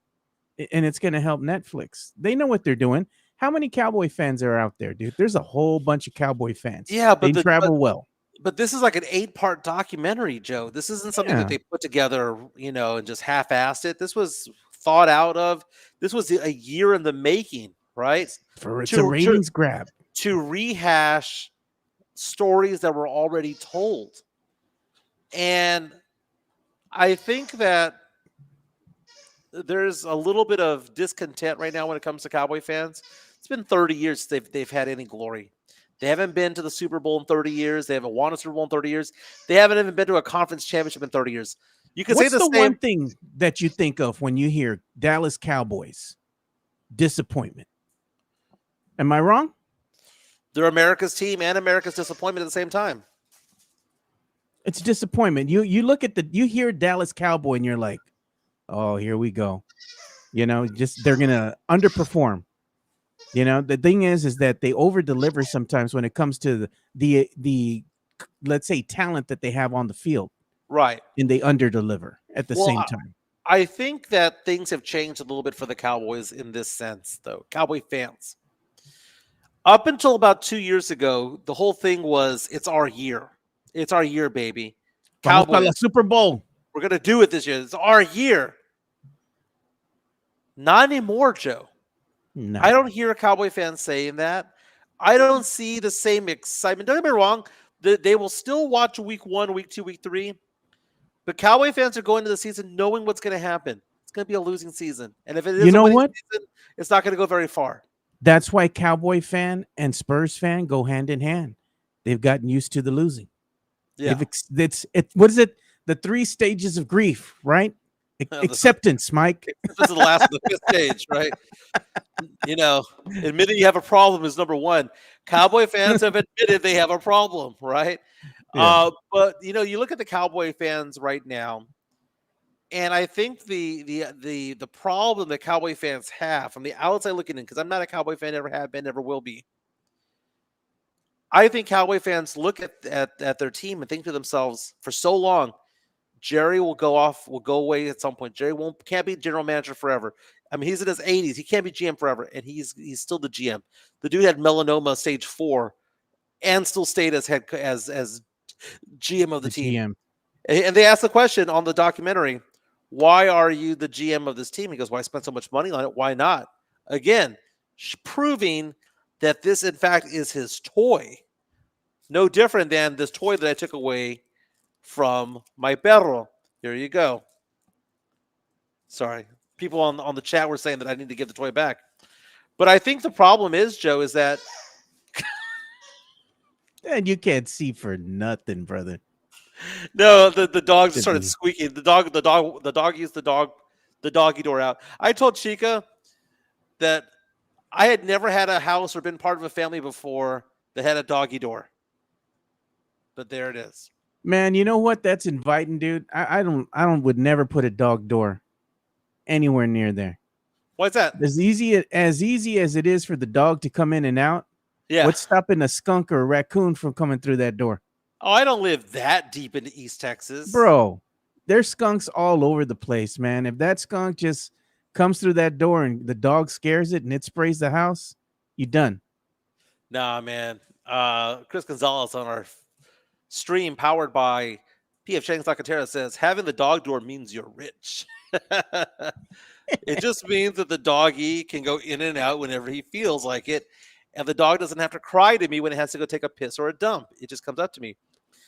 And it's going to help Netflix. They know what they're doing. How many Cowboy fans are out there, dude? There's a whole bunch of Cowboy fans.
Yeah, but
they travel well.
But this is like an 8-part documentary, Joe. This isn't something
Yeah.
that they put together, and just half-assed it. This was thought out of. This was a year in the making, right?
It's a ratings grab.
To rehash stories that were already told. And I think that there's a little bit of discontent right now when it comes to Cowboy fans. It's been 30 years they've had any glory. They haven't been to the Super Bowl in 30 years. They haven't won a Super Bowl in 30 years. They haven't even been to a conference championship in 30 years. You can say
What's
the
the
same.
one thing that you think of when you hear Dallas Cowboys? Disappointment. Am I wrong?
They're America's team and America's disappointment at the same time.
It's disappointment. You look at you hear Dallas Cowboy and you're like, oh, here we go. Just they're gonna underperform. The thing is that they over deliver sometimes when it comes to the let's say talent that they have on the field,
Right.
and they under deliver at the same time.
I think that things have changed a little bit for the Cowboys in this sense, though. Cowboy fans. Up until about 2 years ago, the whole thing was, it's our year. It's our year, baby.
Vamos para la
Cowboys,
Super Bowl.
we're going to do it this year. It's our year. Not anymore, Joe.
No.
I don't hear Cowboy fans saying that. I don't see the same excitement. Don't get me wrong. They will still watch week 1, week 2, week 3. But Cowboy fans are going into the season knowing what's going to happen. It's going to be a losing season. And if it is a winning season, it's not going to go very far.
That's why Cowboy fan and Spurs fan go hand in hand. They've gotten used to the losing.
Yeah.
What is it? The 3 stages of grief, right? Acceptance, Mike.
This is the last of the 5th stage, right? Admitting you have a problem is number 1. Cowboy fans have admitted they have a problem, right? Yeah. But you look at the Cowboy fans right now, and I think the problem that Cowboy fans have from the outside looking in, because I'm not a Cowboy fan, never have been, never will be. I think Cowboy fans look at their team and think to themselves, for so long, Jerry will go away at some point. Jerry can't be general manager forever. I mean, he's in his 80s. He can't be GM forever, and he's still the GM. The dude had melanoma stage 4, and still stayed as GM of the team.
GM.
And they asked the question on the documentary, why are you the GM of this team? He goes, well, I spent so much money on it. Why not? Again, proving that this, in fact, is his toy. No different than this toy that I took away from my perro. Here you go. Sorry. People on the chat were saying that I need to give the toy back. But I think the problem is, Joe, is that...
And you can't see for nothing, brother.
No, the dog just started squeaking. The dog used the doggy door out. I told Chica that I had never had a house or been part of a family before that had a doggy door. But there it is.
Man, you know what? That's inviting, dude. I would never put a dog door anywhere near there.
Why's that?
As easy as it is for the dog to come in and out.
Yeah.
What's stopping a skunk or a raccoon from coming through that door?
Oh, I don't live that deep into East Texas.
Bro, there's skunks all over the place, man. If that skunk just comes through that door and the dog scares it and it sprays the house, you done.
Nah, man. Chris Gonzalez on our stream powered by PF Chang's Lacatera says, having the dog door means you're rich. It just means that the doggy can go in and out whenever he feels like it. And the dog doesn't have to cry to me when it has to go take a piss or a dump. It just comes up to me.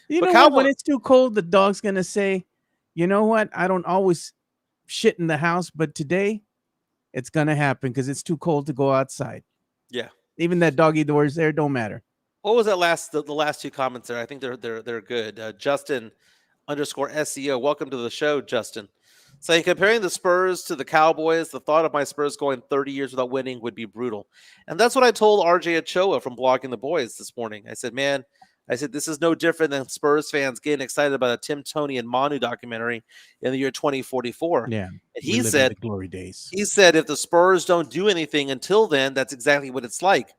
You know what? When it's too cold, the dog's going to say, you know what? I don't always shit in the house, but today it's going to happen because it's too cold to go outside.
Yeah.
Even that doggy door is there. Don't matter.
What was that the last 2 comments there? I think they're good. Justin _SEO. Welcome to the show, Justin. Saying, comparing the Spurs to the Cowboys, the thought of my Spurs going 30 years without winning would be brutal. And that's what I told RJ Ochoa from Blogging the Boys this morning. I said, man, this is no different than Spurs fans getting excited about a Tim, Tony, and Manu documentary in the year 2044.
Yeah.
And he said,
the glory days.
He said, if the Spurs don't do anything until then, that's exactly what it's like.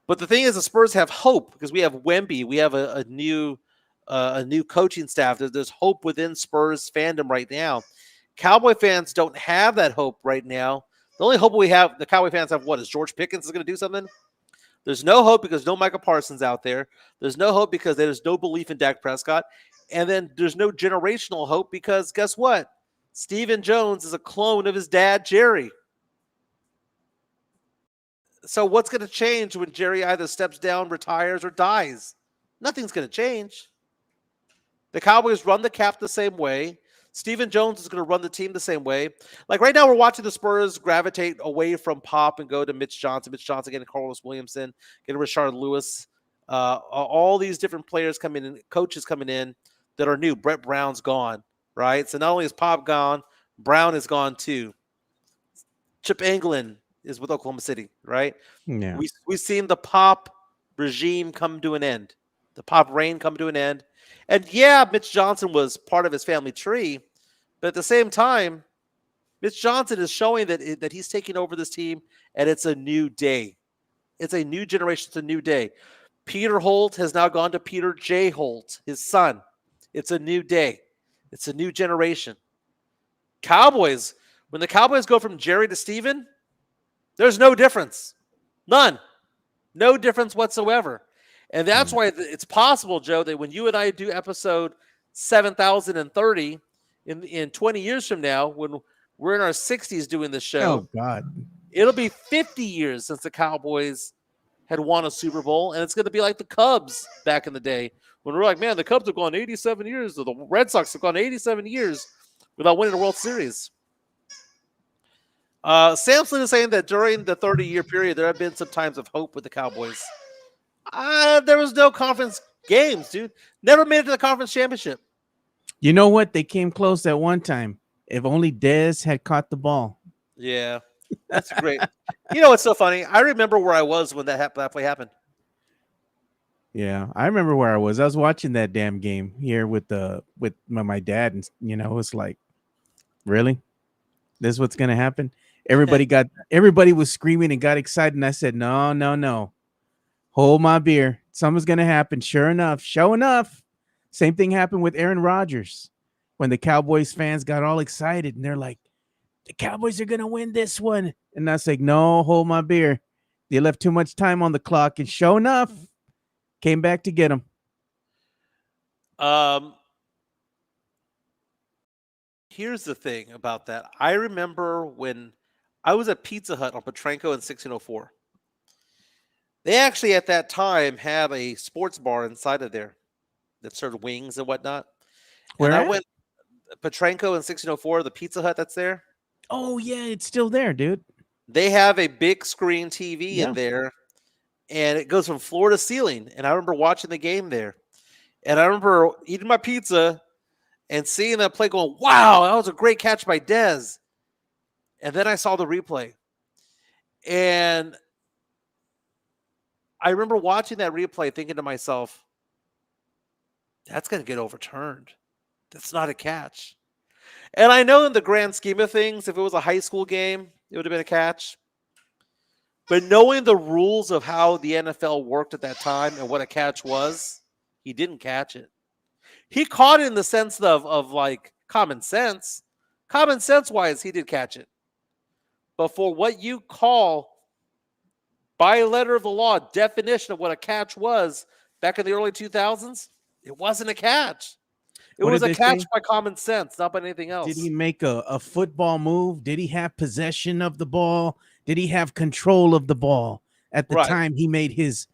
But the thing is, the Spurs have hope because we have Wemby. We have a new coaching staff. There's hope within Spurs fandom right now. Cowboy fans don't have that hope right now. The only hope we have, the Cowboy fans have, what is George Pickens is going to do something? There's no hope because no Michael Parsons out there. There's no hope because there's no belief in Dak Prescott. And then there's no generational hope because guess what? Stephen Jones is a clone of his dad, Jerry. So what's going to change when Jerry either steps down, retires, or dies? Nothing's going to change. The Cowboys run the cap the same way. Stephen Jones is going to run the team the same way. Like right now, we're watching the Spurs gravitate away from Pop and go to Mitch Johnson. Mitch Johnson getting Carlos Williamson, getting Rashard Lewis All these different players coming in, coaches coming in that are new. Brett Brown's gone, right? So not only is Pop gone, Brown is gone too. Chip England is with Oklahoma City, right?
Yeah.
We've seen the Pop regime come to an end, the Pop reign come to an end, and yeah, Mitch Johnson was part of his family tree, but at the same time, Mitch Johnson is showing that he's taking over this team, and it's a new day. It's a new generation. It's a new day. Peter Holt has now gone to Peter J. Holt, his son. It's a new day. It's a new generation. Cowboys, when the Cowboys go from Jerry to Steven, there's no difference. None. No difference whatsoever. And that's why it's possible, Joe, that when you and I do episode 7030 in 20 years from now, when we're in our 60s doing this show,
Oh God.
it'll be 50 years since the Cowboys had won a Super Bowl, and it's going to be like the Cubs back in the day when we're like, man, the Cubs have gone 87 years, or the Red Sox have gone 87 years without winning a World Series. Samson is saying that during the 30-year period, there have been some times of hope with the Cowboys. There was no conference games, dude. Never made it to the conference championship.
You know what? They came close at one time. If only Dez had caught the ball.
Yeah, that's great. You know what's so funny? I remember where I was when that play happened.
Yeah, I remember where I was. I was watching that damn game here with my dad, and it's like, really, this is what's gonna happen. Everybody was screaming and got excited, and I said, no, no, no, hold my beer. Something's gonna happen. Sure enough, same thing happened with Aaron Rodgers when the Cowboys fans got all excited, and they're like, the Cowboys are gonna win this one, and I was like, no, hold my beer. They left too much time on the clock, and sure enough, came back to get him.
Here's the thing about that. I remember when I was at Pizza Hut on Petranco in 1604. They actually at that time had a sports bar inside of there that served wings and whatnot.
Where
And I
at?
went Petranco in 1604, the Pizza Hut that's there.
Oh yeah, it's still there, dude.
They have a big screen TV
Yeah.
in there, and it goes from floor to ceiling. And I remember watching the game there. And I remember eating my pizza and seeing that play going, wow, that was a great catch by Dez. And then I saw the replay. And I remember watching that replay thinking to myself, that's going to get overturned. That's not a catch. And I know in the grand scheme of things, if it was a high school game, it would have been a catch. But knowing the rules of how the NFL worked at that time and what a catch was, he didn't catch it. He caught it in the sense of like common sense. Common sense wise, he did catch it. But for what you call by letter of the law definition of what a catch was back in the early 2000s, it wasn't a catch. It
What
was
did
a
they
catch
say?
by common sense, not by anything else.
Did he make a football move? Did he have possession of the ball? Did he have control of the ball at the
Right.
time he made his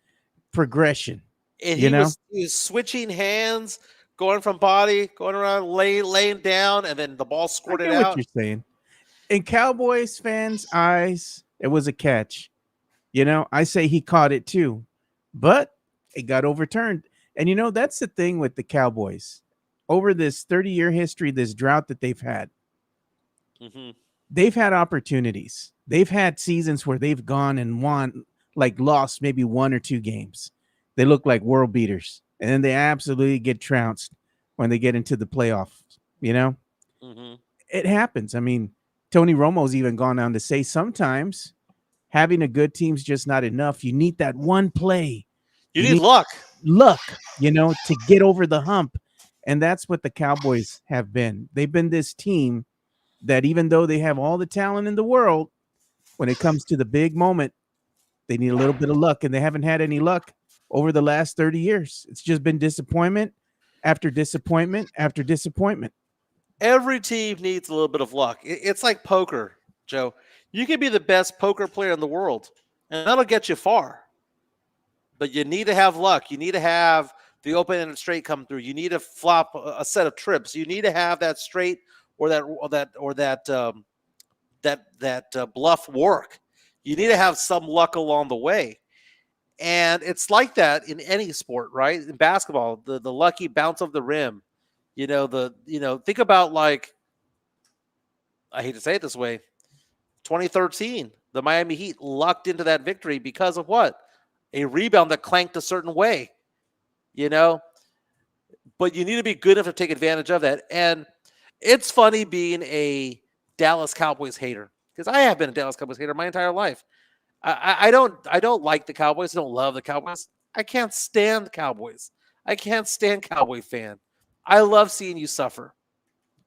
progression?
And
You
he
know?
was switching hands, going from body, going around, laying down, and then the ball
I
squirted
get what
out.
you're saying. In Cowboys fans' eyes, it was a catch. I say he caught it too, but it got overturned. And that's the thing with the Cowboys. Over this 30-year history, this drought that they've had,
Mhm.
they've had opportunities. They've had seasons where they've gone and won, like lost maybe one or two games. They look like world beaters, and then they absolutely get trounced when they get into the playoffs.
Mhm.
It happens. I mean, Tony Romo's even gone on to say sometimes having a good team's just not enough. You need that one play.
You
You
need
need
luck.
luck, to get over the hump. And that's what the Cowboys have been. They've been this team that even though they have all the talent in the world, when it comes to the big moment, they need a little bit of luck, and they haven't had any luck over the last 30 years. It's just been disappointment after disappointment after disappointment.
Every team needs a little bit of luck. It's like poker, Joe. You can be the best poker player in the world, and that'll get you far. But you need to have luck. You need to have the open and straight come through. You need to flop a set of trips. You need to have that straight or that bluff work. You need to have some luck along the way. And it's like that in any sport, right? In basketball, the lucky bounce of the rim. Think about, like, I hate to say it this way, 2013, the Miami Heat lucked into that victory because of what? A rebound that clanked a certain way, you know? But you need to be good enough to take advantage of that. And it's funny being a Dallas Cowboys hater, because I have been a Dallas Cowboys hater my entire life. I don't like the Cowboys. I don't love the Cowboys. I can't stand the Cowboys. I can't stand Cowboy fan. I love seeing you suffer,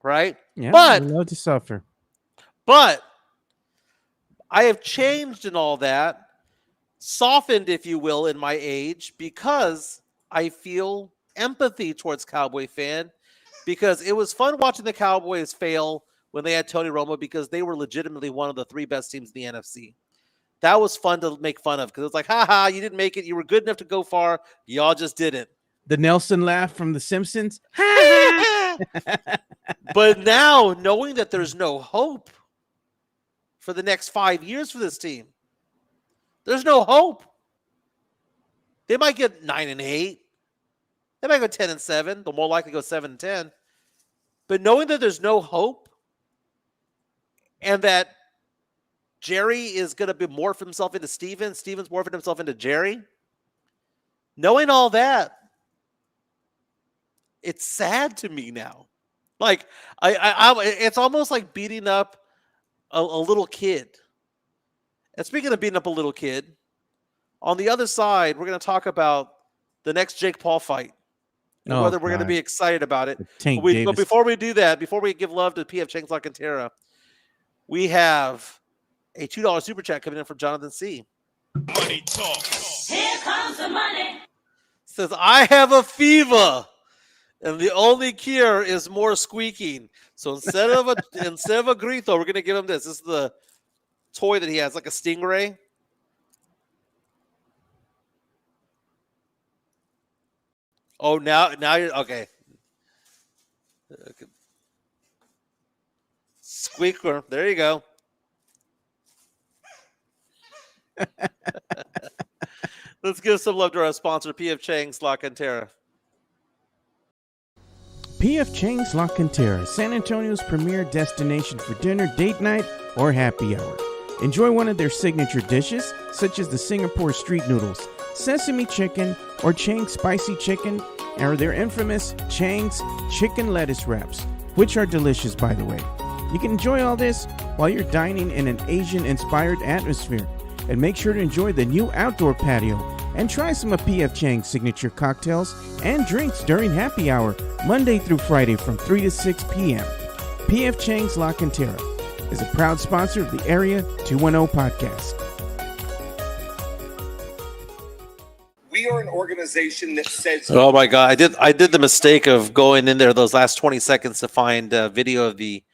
right?
Yeah,
But
we love to suffer.
But I have changed in all that, softened, if you will, in my age, because I feel empathy towards Cowboy fan, because it was fun watching the Cowboys fail when they had Tony Romo, because they were legitimately one of the 3 best teams in the NFC. That was fun to make fun of, because it's like, haha, you didn't make it. You were good enough to go far. Y'all just didn't.
The Nelson laugh from The Simpsons.
But now, knowing that there's no hope for the next 5 years for this team, there's no hope. They might get 9-8. They might go 10-7. They'll more likely go 7-10. But knowing that there's no hope, and that Jerry is going to morph himself into Steven, Steven's morphing himself into Jerry, knowing all that, it's sad to me now. Like, it's almost like beating up a little kid. And speaking of beating up a little kid, on the other side, we're going to talk about the next Jake Paul fight, and whether we're going to be excited about it. But before we do that, before we give love to PF Chang's La Cantera, we have a $2 super chat coming in from Jonathan C.
Money talk.
Here comes the money.
Says, I have a fever, and the only cure is more squeaking. So instead of a grito, we're going to give him this. This is the toy that he has, like a stingray. Oh, now you're okay. Squeaker. There you go. Let's give some love to our sponsor, PF Chang's La Cantera.
PF Chang's La Cantera, San Antonio's premier destination for dinner, date night, or happy hour. Enjoy one of their signature dishes, such as the Singapore street noodles, sesame chicken, or Chang's spicy chicken, or their infamous Chang's chicken lettuce wraps, which are delicious, by the way. You can enjoy all this while you're dining in an Asian-inspired atmosphere. And make sure to enjoy the new outdoor patio and try some of PF Chang's signature cocktails and drinks during happy hour, Monday through Friday from 3 to 6 p.m. PF Chang's La Cantera is a proud sponsor of the Area 210 podcast.
We are an organization that says,
Oh my God, I did the mistake of going in there those last 20 seconds to find a video of the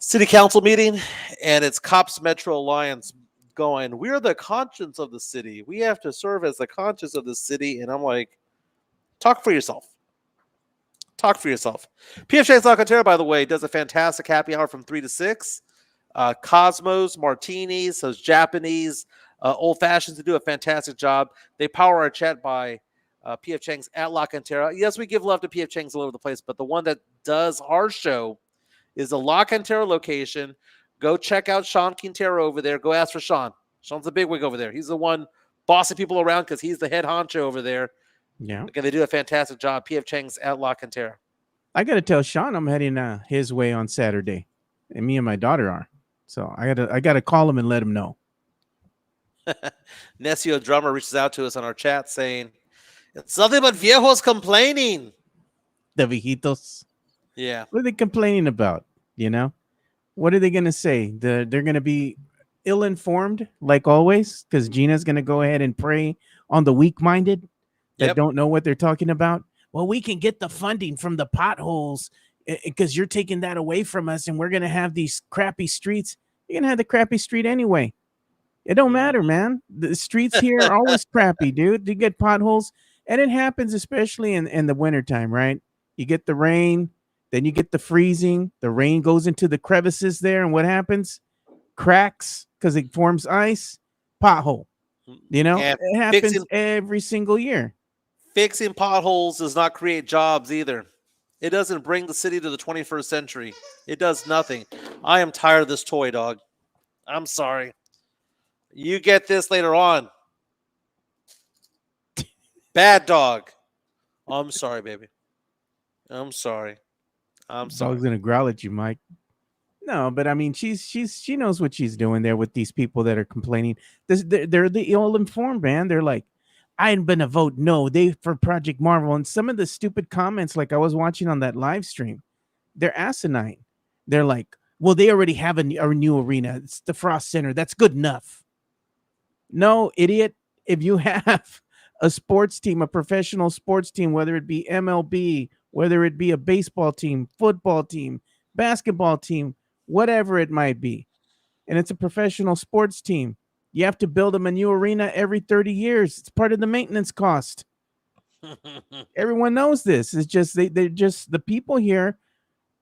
city council meeting, and it's Cops Metro Alliance going, we're the conscience of the city. We have to serve as the conscience of the city. And I'm like, talk for yourself. Talk for yourself. PF Chang's La Cantera, by the way, does a fantastic happy hour from 3 to 6. Cosmos, martinis, those Japanese old fashions, to do a fantastic job. They power our chat by PF Chang's at La Cantera. Yes, we give love to PF Chang's all over the place, but the one that does our show is the La Cantera location. Go check out Sean Quintero over there. Go ask for Sean. Sean's the bigwig over there. He's the one bossing people around because he's the head honcho over there.
Yeah.
Again, they do a fantastic job. PF Chang's at La Cantera.
I got to tell Sean I'm heading his way on Saturday, and me and my daughter are. So I gotta call him and let him know.
Necio Drummer reaches out to us on our chat saying, it's nothing but viejos complaining.
The viejitos.
Yeah.
What are they complaining about? You know? What are they going to say? They're going to be ill-informed, like always, because Gina's going to go ahead and prey on the weak-minded that don't know what they're talking about. Well, we can get the funding from the potholes because you're taking that away from us, and we're going to have these crappy streets. You're going to have the crappy street anyway. It don't matter, man. The streets here are always crappy, dude. You get potholes, and it happens especially in the wintertime, right? You get the rain. Then you get the freezing. The rain goes into the crevices there, and what happens? Cracks because it forms ice. Pothole. You know,
And
it happens
fixing
every single year.
fixing potholes does not create jobs either. It doesn't bring the city to the 21st century. It does nothing. I am tired of this toy, dog. I'm sorry. You get this later on. Bad dog. I'm sorry, baby. I'm sorry. I'm sorry.
Dog's gonna growl at you, Mike. No, but I mean, she knows what she's doing there with these people that are complaining. They're the ill informed, man. They're like, I'm gonna vote no. They for Project Marvel, and some of the stupid comments, like I was watching on that live stream, they're asinine. They're like, well, they already have a new arena. It's the Frost Center. That's good enough. No, idiot. If you have a sports team, a professional sports team, whether it be MLB, whether it be a baseball team, football team, basketball team, whatever it might be, and it's a professional sports team, you have to build them a new arena every 30 years. It's part of the maintenance cost. Everyone knows this. It's just they're just the people here.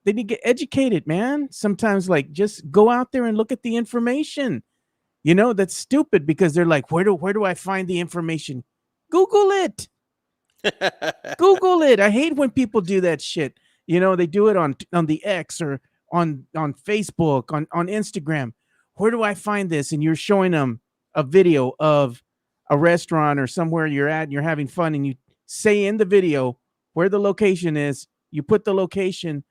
They need to get educated, man. Sometimes, like, just go out there and look at the information. You know, that's stupid because they're like, where do I find the information? Google it. Google it. I hate when people do that shit. You know, they do it on the X or on Facebook, on Instagram. Where do I find this? And you're showing them a video of a restaurant or somewhere you're at and you're having fun, and you say in the video where the location is. You put the location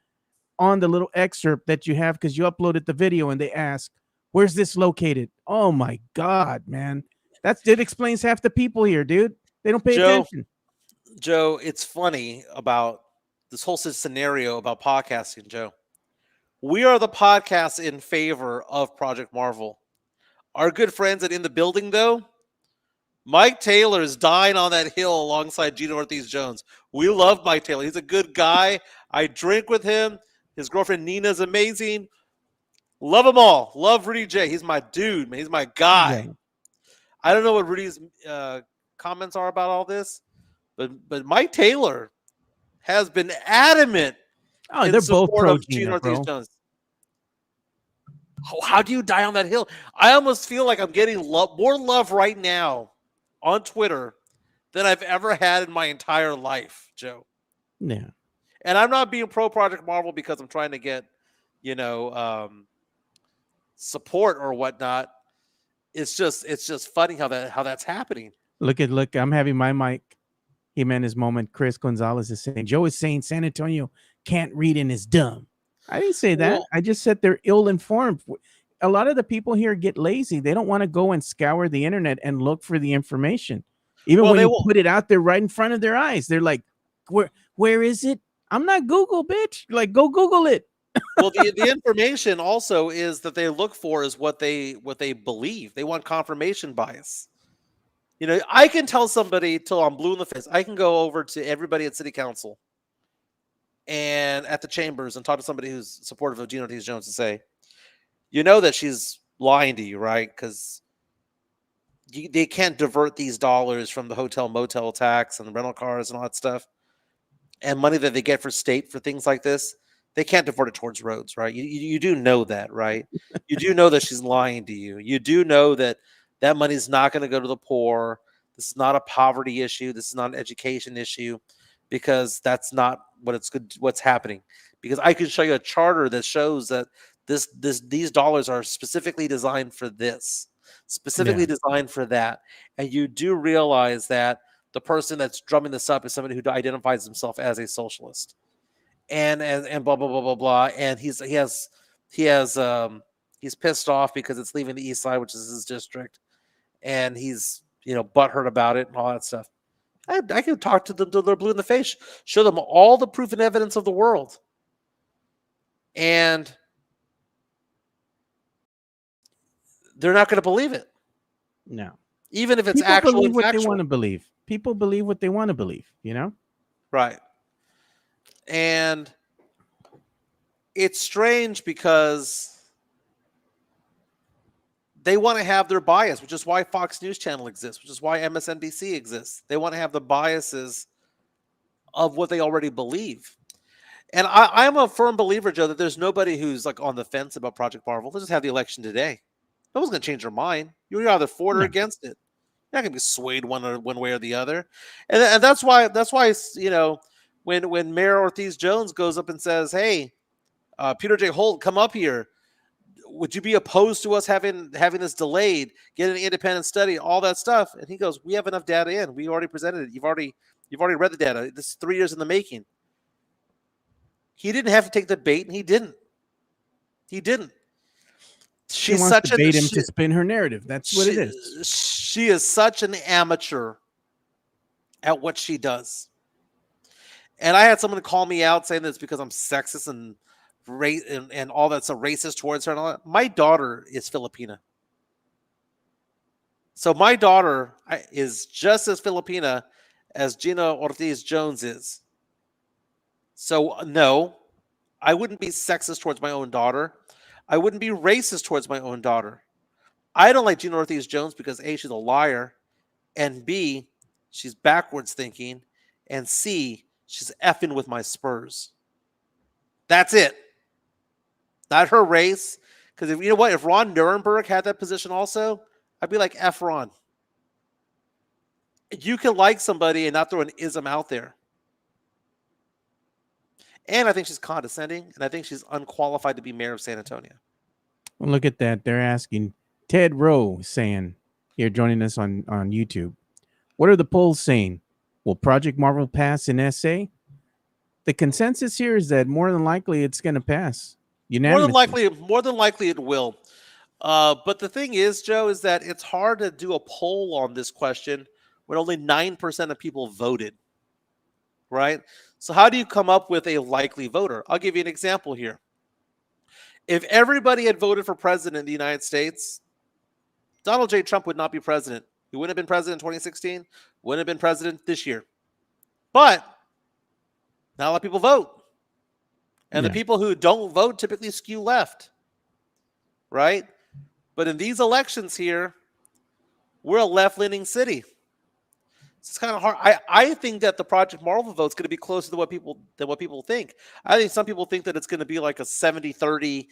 on the little excerpt that you have because you uploaded the video, and they ask, where's this located? Oh my God, man. It explains half the people here, dude. They don't pay attention.
Joe, it's funny about this whole scenario about podcasting, Joe. We are the podcast in favor of Project Marvel. Our good friends at In the Building, though, Mike Taylor is dying on that hill alongside Gino Ortiz-Jones. We love Mike Taylor. He's a good guy. I drink with him. His girlfriend Nina's amazing. Love them all. Love Rudy J. He's my dude, man. He's my guy.
Yeah.
I don't know what Rudy's comments are about all this, but Mike Taylor has been adamant.
Oh, they're both pro Gina, bro.
How do you die on that hill? I almost feel like I'm getting more love right now on Twitter than I've ever had in my entire life, Joe.
Yeah.
And I'm not being pro Project Marvel because I'm trying to get, support or whatnot. It's just funny how that's happening.
Look, I'm having my Mike Jimenez moment. Chris Gonzalez is saying, Joe is saying San Antonio can't read and is dumb. I didn't say that.
Well,
I just said they're ill-informed. A lot of the people here get lazy. They don't want to go and scour the internet and look for the information. Even when you put it out there right in front of their eyes, they're like, where is it? I'm not Google, bitch. Like, go Google it.
Well, the information also is that they look for is what they believe. They want confirmation bias. I can tell somebody till I'm blue in the face. I can go over to everybody at City Council and at the chambers and talk to somebody who's supportive of Gina Ortiz-Jones and say, you know that she's lying to you, right? Because they can't divert these dollars from the hotel motel tax and the rental cars and all that stuff and money that they get for state for things like this. They can't divert it towards roads, right? You do know that, right? You do know that she's lying to you. You do know that money is not going to go to the poor. This is not a poverty issue. This is not an education issue, because that's not what's happening. Because I can show you a charter that shows that these dollars are specifically designed for this, specifically designed for that. And you do realize that the person that's drumming this up is somebody who identifies himself as a socialist. And blah blah blah blah blah, and he's pissed off because it's leaving the east side, which is his district, and he's butthurt about it and all that stuff. I can talk to them till they're blue in the face, show them all the proof and evidence of the world, and they're not going to believe it.
No,
even if it's
people
actual
believe
and
what
factual.
they want to believe. People believe what they want to believe.
Right. And it's strange because they want to have their bias, which is why Fox News Channel exists, which is why MSNBC exists. They want to have the biases of what they already believe. And I'm a firm believer, Joe, that there's nobody who's like on the fence about Project Marvel. Let's just have the election today. No one's going to change their mind. You're either for it or against it. not gonna be swayed one way or the other, and that's why when Mayor Ortiz Jones goes up and says, "Hey, Peter J. Holt, come up here. Would you be opposed to us having this delayed, get an independent study, all that stuff?" And he goes, "We have enough data in. We already presented it. You've already read the data. This is 3 years in the making." He didn't have to take the bait, and he didn't. He didn't.
She
She's
wants to
such
bait him to spin her narrative. That's what it is.
she is such an amateur at what she does. And I had someone call me out saying this because I'm sexist and and all that's so racist towards her and all that. My daughter is Filipina. So my daughter is just as Filipina as Gina Ortiz Jones is. So no, I wouldn't be sexist towards my own daughter. I wouldn't be racist towards my own daughter. I don't like Gina Ortiz Jones because A, she's a liar, and B, she's backwards thinking, and C, she's effing with my Spurs. That's it. Not her race. Because if you know what, if Ron Nuremberg had that position also, I'd be like, F Ron. You can like somebody and not throw an ism out there. And I think she's condescending, and I think she's unqualified to be mayor of San Antonio.
Well, look at that. They're asking Ted Rowe saying, here joining us on YouTube, what are the polls saying? Will Project Marvel pass in SA? The consensus here is that more than likely it's going to pass. Unanimously.
More than likely it will. But the thing is, Joe, is that it's hard to do a poll on this question when only 9% of people voted. Right? So how do you come up with a likely voter? I'll give you an example here. If everybody had voted for president in the United States, Donald J. Trump would not be president. He wouldn't have been president in 2016, wouldn't have been president this year. But not a lot of people vote. And the people who don't vote typically skew left. Right? But in these elections here, we're a left-leaning city. It's kind of hard. I think that the Project Marvel vote is going to be closer to what people think. I think some people think that it's going to be like a 70-30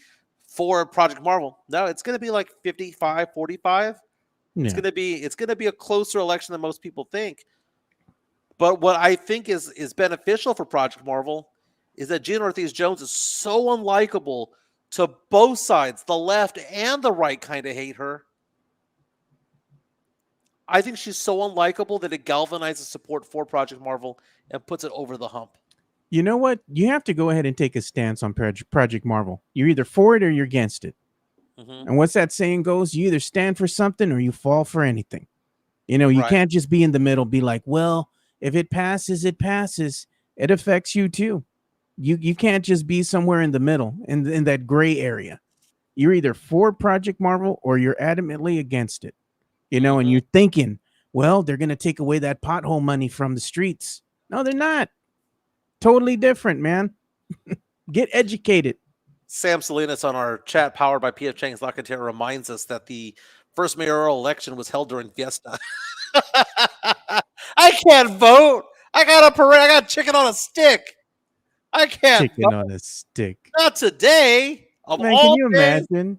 for Project Marvel. No, it's going to be like 55-45. Yeah. It's going to be a closer election than most people think. But what I think is beneficial for Project Marvel is that Gina Ortiz Jones is so unlikable to both sides, the left and the right kind of hate her. I think she's so unlikable that it galvanizes support for Project Marvel and puts it over the hump.
You know what? You have to go ahead and take a stance on Project Marvel. You're either for it or you're against it. Mm-hmm. And what's that saying goes? You either stand for something or you fall for anything. You know, you can't just be in the middle, be like, well, if it passes, it passes. It affects you too. You can't just be somewhere in the middle, in that gray area. You're either for Project Marvel or you're adamantly against it. You know, and you're thinking, well, they're going to take away that pothole money from the streets. No, they're not. Totally different, man. Get educated.
Sam Salinas on our chat, powered by PF Chang's Locketeer, reminds us that the first mayoral election was held during Fiesta. I can't vote. I got a parade. I got chicken on a stick. I can't
chicken on a stick.
Not today.
Man, can you imagine?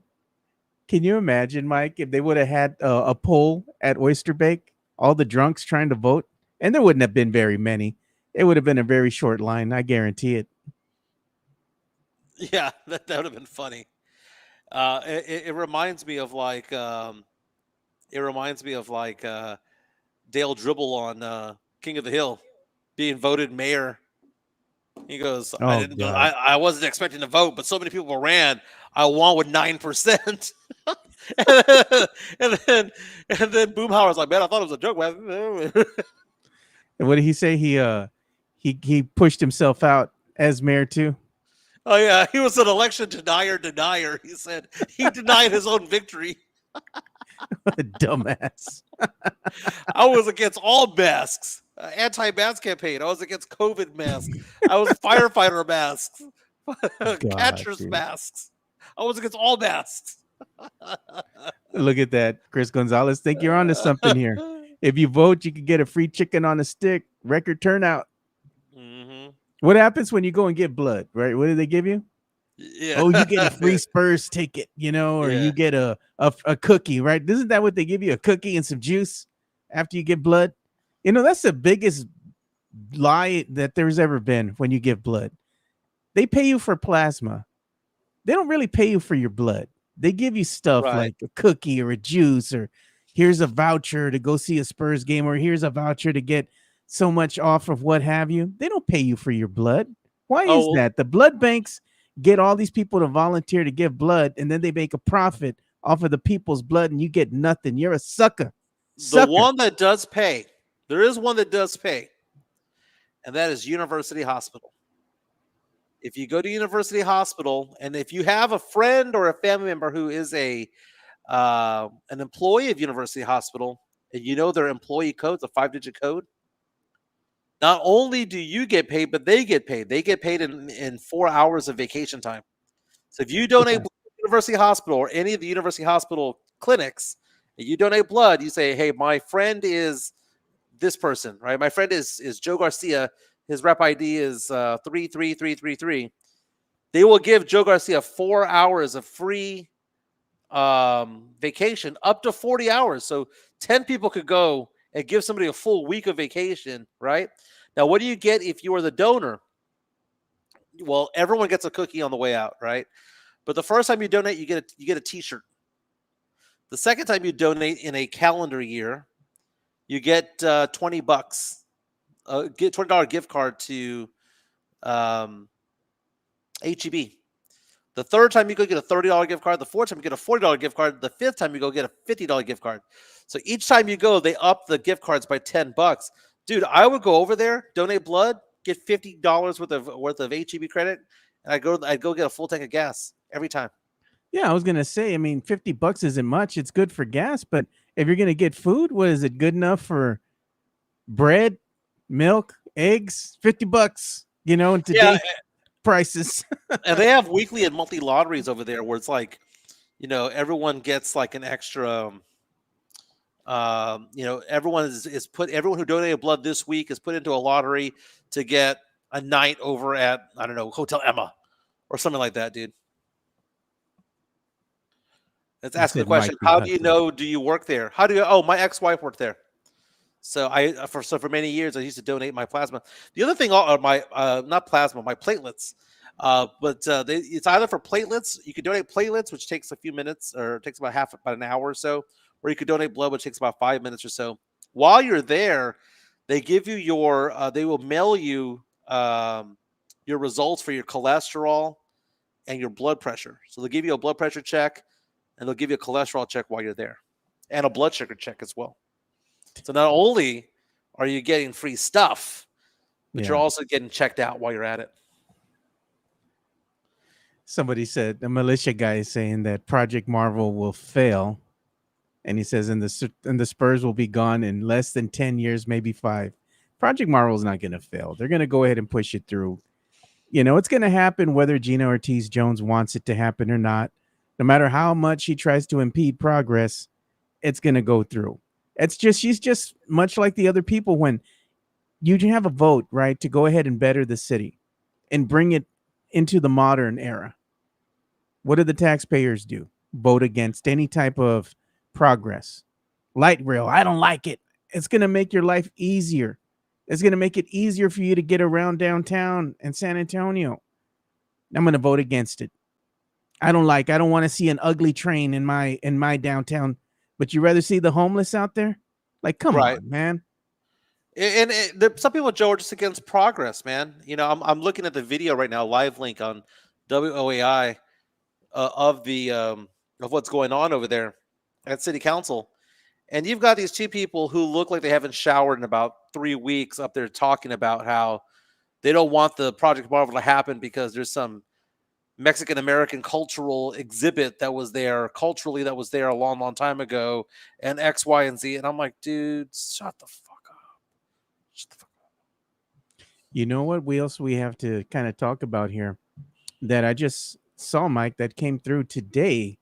Can you imagine, Mike, if they would have had a poll at Oyster Bake, all the drunks trying to vote, and there wouldn't have been very many. It would have been a very short line. I guarantee it.
Yeah, that would have been funny. It reminds me of like Dale Dribble on King of the Hill being voted mayor. He goes, I wasn't expecting to vote, but so many people ran. I won with 9%. and then Boomhauer's like, man, I thought it was a joke.
And what did he say? He pushed himself out as mayor too.
Oh yeah, he was an election denier. He said he denied his own victory.
What a dumbass.
I was against all masks. Anti-mask campaign. I was against COVID masks. I was firefighter masks. Catcher's masks. I was against all masks.
Look at that. Chris Gonzalez, think you're onto something here. If you vote, you can get a free chicken on a stick. Record turnout. Mm-hmm. What happens when you go and get blood, right? What do they give you? Yeah. Oh, you get a free Spurs ticket, you know, or you get a cookie, right? Isn't that what they give you? A cookie and some juice? after you give blood? You know, that's the biggest lie that there's ever been when you give blood. They pay you for plasma. They don't really pay you for your blood. They give you stuff
Right.
like a cookie or a juice, or here's a voucher to go see a Spurs game, or here's a voucher to get so much off of what have you. They don't pay you for your blood. Why is
Oh,
that? The blood banks get all these people to volunteer to give blood, and then they make a profit off of the people's blood, and you get nothing. You're a sucker.
the
Sucker.
one that does pay, there is one that does pay, and that is University Hospital. If you go to University Hospital, and if you have a friend or a family member who is an employee of University Hospital, and you know their employee code, it's a 5-digit code, not only do you get paid, but they get paid. They get paid in 4 hours of vacation time. So if you donate
Yeah.
blood to University Hospital or any of the University Hospital clinics, and you donate blood, you say, hey, my friend is this person, right? My friend is Joe Garcia. His rep ID is 33333. They will give Joe Garcia 4 hours of free vacation, up to 40 hours. So 10 people could go and give somebody a full week of vacation, right? Now, what do you get if you are the donor? Well, everyone gets a cookie on the way out, right? But the first time you donate, you get a T-shirt. The second time you donate in a calendar year, you get $20. Get $20 gift card to HEB. The third time you go get a $30 gift card. The fourth time you get a $40 gift card. The fifth time you go get a $50 gift card. So each time you go, they up the gift cards by $10. Dude, I would go over there, donate blood, get $50 worth of HEB credit, and I'd go get a full tank of gas every time.
Yeah, I was gonna say, I mean, $50 isn't much. It's good for gas, but if you're gonna get food, what is it good enough for bread, milk, eggs? $50, you know, in
Yeah,
today's prices.
and they have weekly and monthly lotteries over there where it's like, everyone gets like an extra. Everyone is put. Everyone who donated blood this week is put into a lottery to get a night over at, I don't know, Hotel Emma or something like that, dude. Let's
You
ask the
said
question:
Mike the
how do you
Hustler.
know? Do you work there? How do you? Oh, my ex-wife worked there. So for many years I used to donate my plasma. The other thing, my not plasma, my platelets. It's either for platelets. You could donate platelets, which takes a few minutes, or it takes about an hour or so, or you could donate blood, which takes about 5 minutes or so. While you're there, they give you they will mail you your results for your cholesterol and your blood pressure. So they'll give you a blood pressure check, and they'll give you a cholesterol check while you're there, and a blood sugar check as well. So not only are you getting free stuff, but you're
Yeah.
also getting checked out while you're at it.
Somebody said, a militia guy is saying that Project Marvel will fail, and he says, and the Spurs will be gone in less than 10 years, maybe 5. Project Marvel is not going to fail. They're going to go ahead and push it through. You know, it's going to happen whether Gina Ortiz-Jones wants it to happen or not. No matter how much she tries to impede progress, it's going to go through. She's just much like the other people. When you have a vote, right, to go ahead and better the city and bring it into the modern era, what do the taxpayers do? Vote against any type of progress. Light rail, I don't like it. It's going to make your life easier. It's going to make it easier for you to get around downtown in San Antonio. I'm going to vote against it. I don't want to see an ugly train in my downtown, but you rather see the homeless out there? Like, come
Right.
on, man.
And some people, Joe, are just against progress, man. I'm looking at the video right now, live link on WOAI of what's going on over there at City Council, and you've got these two people who look like they haven't showered in about 3 weeks up there talking about how they don't want the Project Marvel to happen because there's some Mexican American cultural exhibit that was there a long, long time ago, and X, Y, and Z. And I'm like, dude, shut the fuck up. Shut the fuck up.
You know what we have to kind of talk about here that I just saw, Mike, that came through today,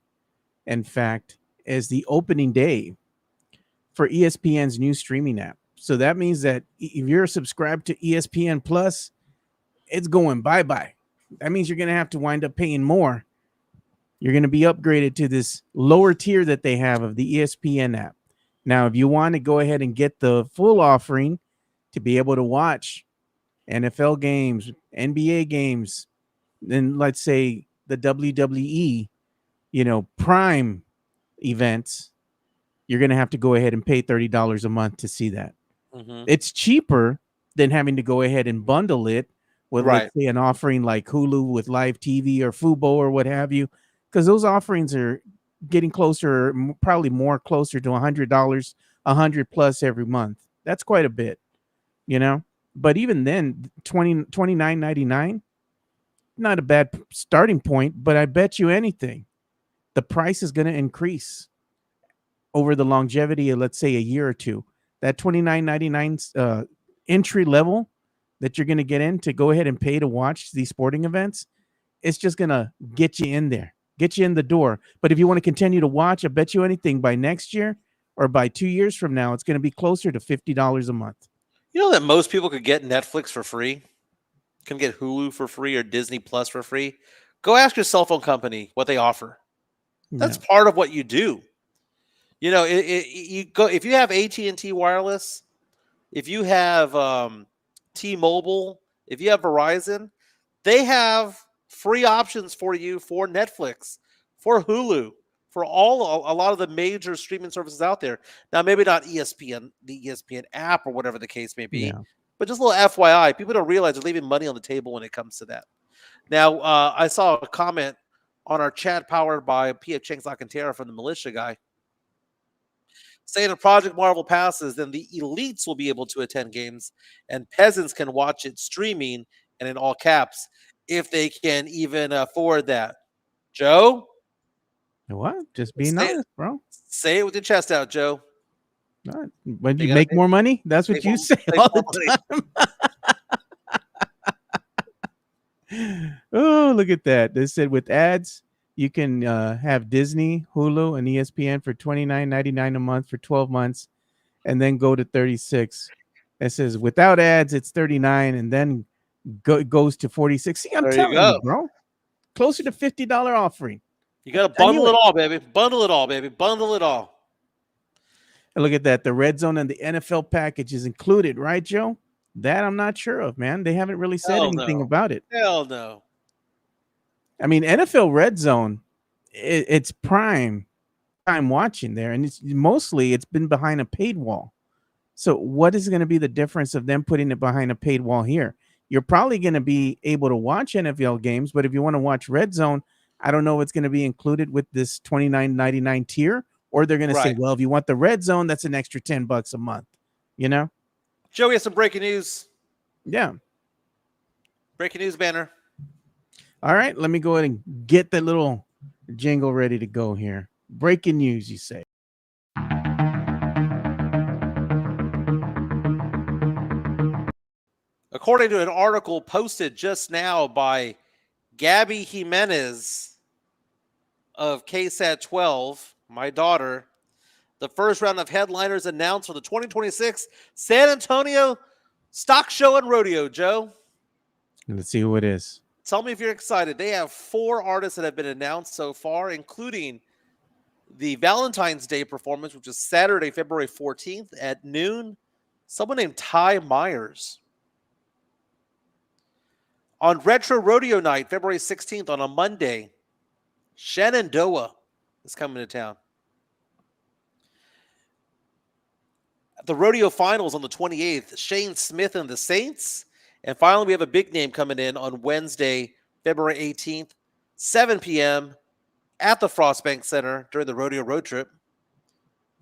in fact, is the opening day for ESPN's new streaming app. So that means that if you're subscribed to ESPN Plus, it's going bye-bye. That means you're going to have to wind up paying more. You're going to be upgraded to this lower tier that they have of the ESPN app. Now, if you want to go ahead and get the full offering to be able to watch NFL games, NBA games, then let's say the WWE, Prime events, you're going to have to go ahead and pay $30 a month to see that.
Mhm.
It's cheaper than having to go ahead and bundle it with, let's
Right.
say, an offering like Hulu with live TV or Fubo or what have you, because those offerings are getting closer, probably more closer to $100, 100 plus every month. That's quite a bit, you know. But even then, 29.99, not a bad starting point. But I bet you anything, the price is going to increase over the longevity of, let's say, a year or two. That 29.99 entry level that you're going to get in to go ahead and pay to watch these sporting events, it's just going to get you in there, get you in the door. But if you want to continue to watch, I bet you anything by next year or by 2 years from now, it's going to be closer to $50 a month.
You know that most people could get Netflix for free, can get Hulu for free or Disney Plus for free. Go ask your cell phone company what they offer. That's
Yeah.
part of what you do. You go if you have AT&T wireless, if you have T-Mobile, if you have Verizon, they have free options for you for Netflix, for Hulu, for a lot of the major streaming services out there. Now, maybe not ESPN, the ESPN app or whatever the case may be,
Yeah.
but just a little FYI, people don't realize they're leaving money on the table when it comes to that. Now, I saw a comment on our chat powered by P.F. Chang's Alcantara from the militia guy saying if Project Marvel passes, then the elites will be able to attend games and peasants can watch it streaming and in all caps if they can even afford that. Joe,
What? Just being
say,
honest, bro.
say it with your chest out, Joe.
When
They
you
gotta
make more money, that's what
make
you
more,
say
make
all
more
the
money.
time. Oh, look at that. They said with ads, you can have Disney, Hulu, and ESPN for $29.99 a month for 12 months, and then go to 36. It says without ads, it's 39, and then goes to 46. See, I'm
There you
telling you,
go.
bro. Closer to $50 offering.
You got to
I knew
bundle
it.
it all, baby. Bundle it all, baby. Bundle it all.
And look at that. The red zone and the NFL package is included, right, Joe? That I'm not sure of, man. They haven't really said
Hell
anything
no.
about it.
Hell no.
I mean, NFL Red Zone, it's prime watching there, and it's been behind a paid wall. So what is going to be the difference of them putting it behind a paid wall here? You're probably going to be able to watch NFL games, but if you want to watch Red Zone, I don't know what's going to be included with this $29.99 tier, or they're going to say,
Right.
well, if you want the Red Zone, that's an extra $10 a month. You know?
Joey has some breaking news.
Yeah.
Breaking news banner.
All right, let me go ahead and get that little jingle ready to go here. Breaking news, you say.
According to an article posted just now by Gabby Jimenez of KSAT 12, my daughter, the first round of headliners announced for the 2026 San Antonio Stock Show and Rodeo, Joe.
Let's see who it is.
Tell me if you're excited. They have 4 artists that have been announced so far, including the Valentine's Day performance, which is Saturday, February 14th at noon. Someone named Ty Myers. On Retro Rodeo Night, February 16th, on a Monday, Shenandoah is coming to town. At the Rodeo Finals on the 28th, Shane Smith and the Saints. And finally, we have a big name coming in on Wednesday, February 18th, 7 p.m. at the Frostbank Center during the Rodeo Road Trip.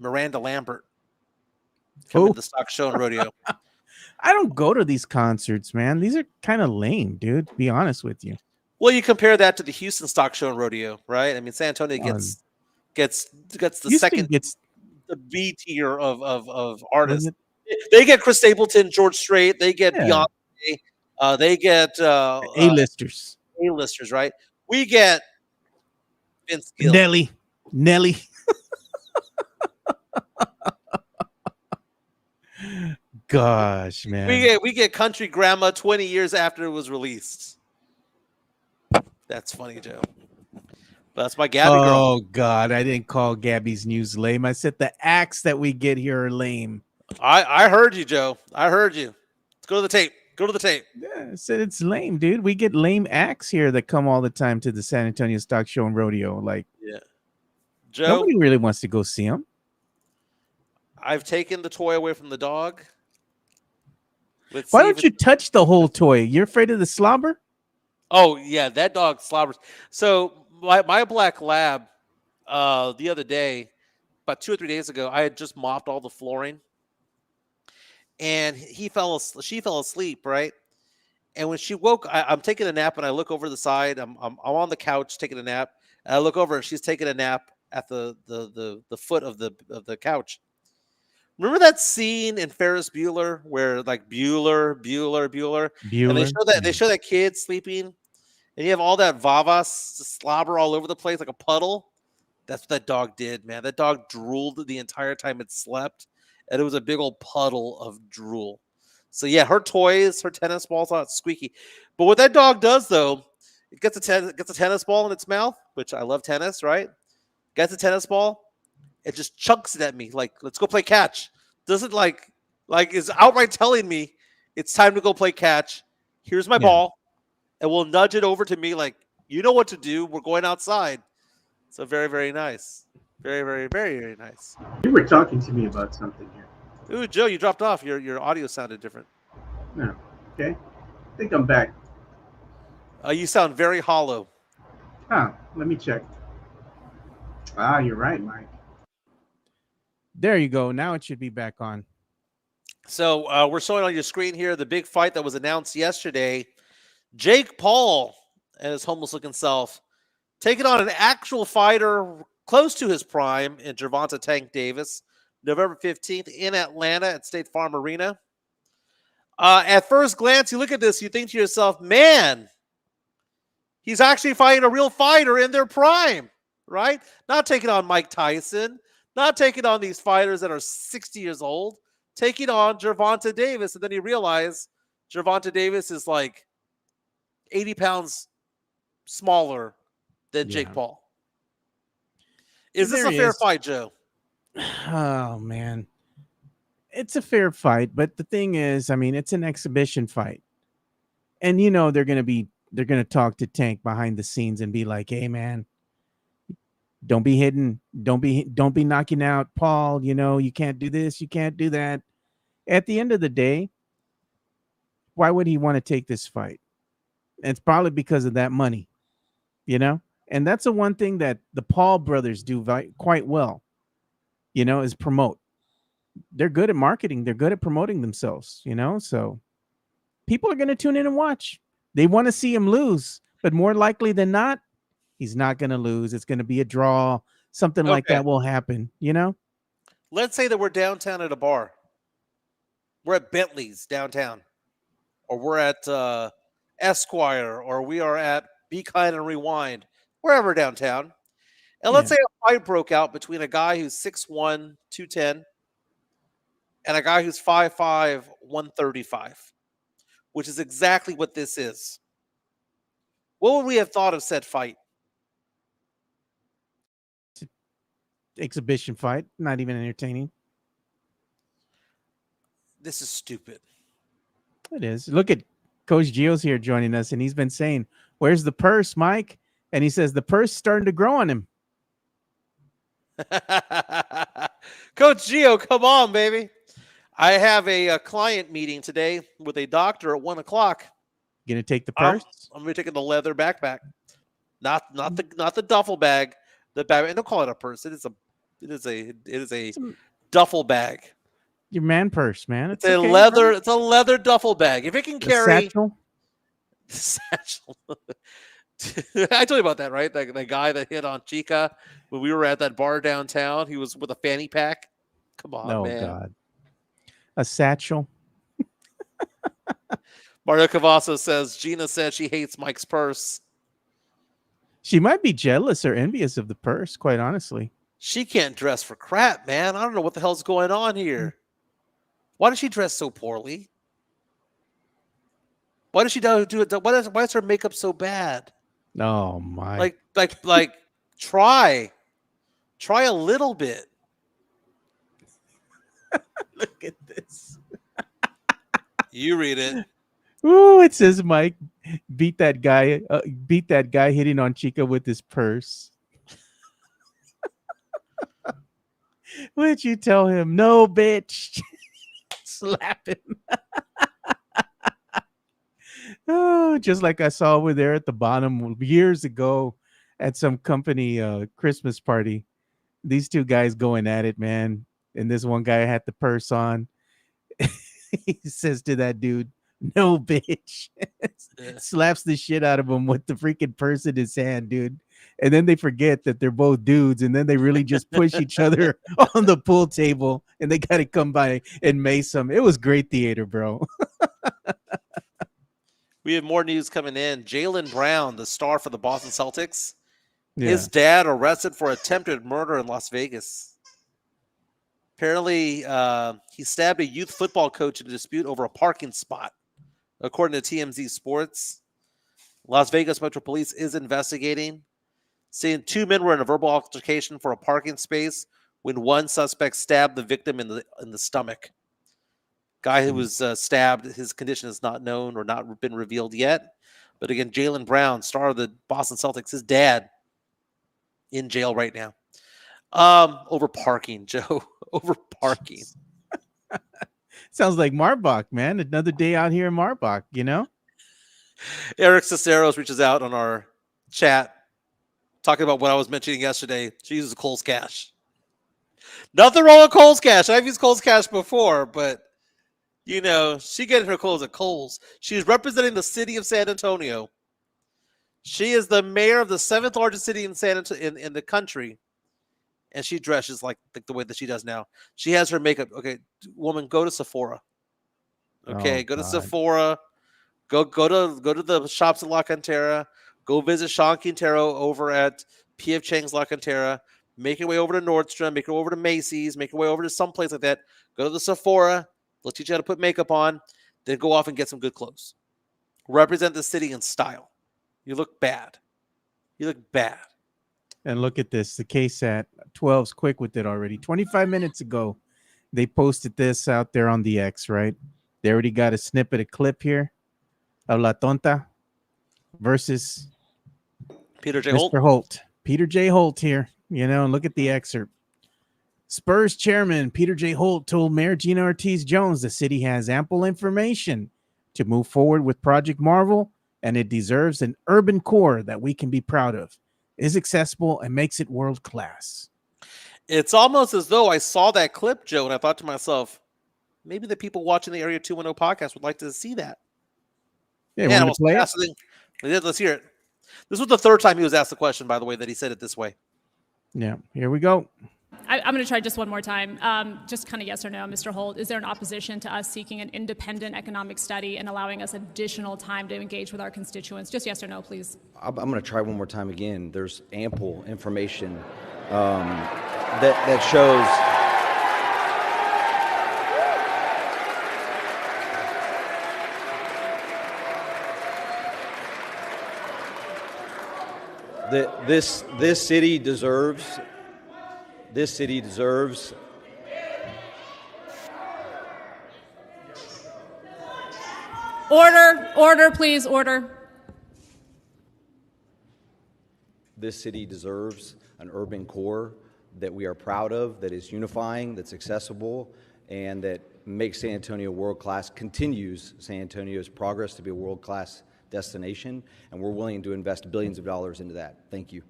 Miranda Lambert coming to the Stock Show and Rodeo.
I don't go to these concerts, man. These are kind of lame, dude, to be honest with you.
Well, you compare that to the Houston Stock Show and Rodeo, right? I mean, San Antonio gets the
Houston
second,
gets
the B tier of artists.
it?
They get Chris Stapleton, George Strait, they get
Yeah.
Beyonce, they get
A-listers.
A-listers, right? We get Vince Gill.
Nelly. Gosh, man.
We get Country Grandma 20 years after it was released. That's funny, Joe. That's my Gabby girl.
Oh God, I didn't call Gabby's news lame. I said the acts that we get here are lame.
I heard you, Joe. I heard you. Let's go to the tape. Go to the tape.
Yeah, I said it's lame, dude. We get lame acts here that come all the time to the San Antonio Stock Show and Rodeo. Like,
Yeah. Joe,
nobody really wants to go see them.
I've taken the toy away from the dog. Let's
Why
see
don't
if
you touch the whole toy? You're afraid of the slobber?
Oh yeah, that dog slobbers. So my black lab, the other day, about 2 or 3 days ago, I had just mopped all the flooring, and she fell asleep, right? And when she woke, I'm taking a nap, and I look over the side. I'm on the couch taking a nap, and I look over, and she's taking a nap at the foot of the couch. Remember that scene in Ferris Bueller where like Bueller, and they
Bueller.
show that kid sleeping, and you have all that vavas slobber all over the place like a puddle. That's what that dog did, man. That dog drooled the entire time it slept, and it was a big old puddle of drool. So yeah, her toys, her tennis balls, all squeaky. But what that dog does though, it gets a tennis ball in its mouth, which I love tennis, right? Gets a tennis ball, it just chunks it at me like, let's go play catch. Doesn't like is outright telling me it's time to go play catch. Here's my ball, and we'll nudge it over to me like, you know what to do. We're going outside. So very, very nice. Very, very, very, very nice.
You were talking to me about something here.
Ooh, Joe, you dropped off. Your audio sounded different.
No. Okay. I think I'm back.
You sound very hollow.
Huh. Let me check. Ah, you're right, Mike. There you go. Now it should be back on.
So we're showing on your screen here the big fight that was announced yesterday. Jake Paul and his homeless-looking self taking on an actual fighter close to his prime in Gervonta Tank Davis, November 15th in Atlanta at State Farm Arena. At first glance, you look at this, you think to yourself, man, he's actually fighting a real fighter in their prime, right? Not taking on Mike Tyson, not taking on these fighters that are 60 years old, taking on Gervonta Davis. And then you realize Gervonta Davis is like 80 pounds smaller than Jake Paul. Is this a fair fight, Joe?
Oh, man. It's a fair fight, but the thing is, I mean, it's an exhibition fight. And you know they're going to talk to Tank behind the scenes and be like, "Hey man, don't be hitting, don't be knocking out Paul, you know, you can't do this, you can't do that." At the end of the day, why would he want to take this fight? It's probably because of that money, you know? And that's the one thing that the Paul brothers do quite well, you know, is promote. They're good at marketing. They're good at promoting themselves, you know? So people are going to tune in and watch. They want to see him lose, but more likely than not, he's not going to lose. It's going to be a draw. Something like that will happen, you know?
Let's say that we're downtown at a bar. We're at Bentley's downtown, or we're at Esquire, or we are at Be Kind and Rewind, wherever downtown. And let's say a fight broke out between a guy who's 6'1", 210, and a guy who's 5'5", 135, which is exactly what this is. What would we have thought of said fight?
Exhibition fight, not even entertaining.
This is stupid.
It is. Look at Coach Gio's here joining us, and he's been saying, "Where's the purse, Mike?" And he says the purse is starting to grow on him.
Coach Gio, come on, baby. I have a client meeting today with a doctor at 1 o'clock.
Gonna take the purse?
I'm gonna be taking the leather backpack, not the duffel bag. The bag. And don't call it a purse. It is a duffel bag.
Your man purse, man.
It's a okay, leather. Bro. It's a leather duffel bag. If it can carry
satchel.
Satchel. I told you about that, right? The guy that hit on Chica when we were at that bar downtown. He was with a fanny pack. Come on, man. Oh God.
A satchel.
Mario Cavasso says Gina says she hates Mike's purse.
She might be jealous or envious of the purse, quite honestly.
She can't dress for crap, man. I don't know what the hell's going on here. Why does she dress so poorly? Why does she do it? Why is her makeup so bad?
Oh my!
Like Try a little bit.
Look at this.
You read it.
Ooh, it says Mike beat that guy hitting on Chica with his purse. What did you tell him? No, bitch. Slap him. Oh, just like I saw over there at the bottom years ago at some company Christmas party. These two guys going at it, man. And this one guy had the purse on. He says to that dude, "No, bitch." Slaps the shit out of him with the freaking purse in his hand, dude. And then they forget that they're both dudes, and then they really just push each other on the pool table, and they got to come by and mace them. It was great theater, bro.
We have more news coming in. Jaylen Brown, the star for the Boston Celtics,
Yeah.
his dad arrested for attempted murder in Las Vegas. Apparently, he stabbed a youth football coach in a dispute over a parking spot, according to TMZ Sports. Las Vegas Metro Police is investigating, saying 2 men were in a verbal altercation for a parking space when one suspect stabbed the victim in the stomach. Guy who was stabbed, his condition is not known or not been revealed yet. But again, Jaylen Brown, star of the Boston Celtics, his dad, in jail right now. Over parking, Joe. Over parking.
Sounds like Marbach, man. Another day out here in Marbach, you know?
Eric Ciceros reaches out on our chat, talking about what I was mentioning yesterday. She uses Kohl's Cash. Nothing wrong with Kohl's Cash. I've used Kohl's Cash before, but you know, she getting her clothes at Kohl's. She's representing the city of San Antonio. She is the mayor of the 7th largest city in in the country. And she dresses like the way that she does now. She has her makeup. Okay, woman, go to Sephora. Okay, go to Sephora. Go to the shops at La Cantera. Go visit Sean Quintero over at P.F. Chang's La Cantera. Make your way over to Nordstrom. Make your way over to Macy's. Make your way over to someplace like that. Go to the Sephora. They'll teach you how to put makeup on. Then go off and get some good clothes. Represent the city in style. You look bad. You look bad.
And look at this. The KSAT 12's quick with it already. 25 minutes ago, they posted this out there on the X, right? They already got a snippet, a clip here of La Tonta versus
Peter J.
Mr. Holt. Peter J. Holt here, you know, and look at the excerpt. Spurs chairman Peter J. Holt told Mayor Gina Ortiz-Jones the city has ample information to move forward with Project Marvel, and it deserves an urban core that we can be proud of. Is accessible and makes it world class.
It's almost as though I saw that clip, Joe, and I thought to myself, maybe the people watching the Area 210 podcast would like to see that.
Yeah, want to play it?
Let's hear it. This was the 3rd time he was asked the question, by the way, that he said it this way.
Yeah, here we go.
I'm going to try just one more time. Just kind of yes or no, Mr. Holt. Is there an opposition to us seeking an independent economic study and allowing us additional time to engage with our constituents? Just yes or no, please.
I'm going to try one more time again. There's ample information that shows. This city deserves. This city deserves.
Order, please, order.
This city deserves an urban core that we are proud of, that is unifying, that's accessible, and that makes San Antonio world-class, continues San Antonio's progress to be a world-class destination, and we're willing to invest billions of dollars into that. Thank you.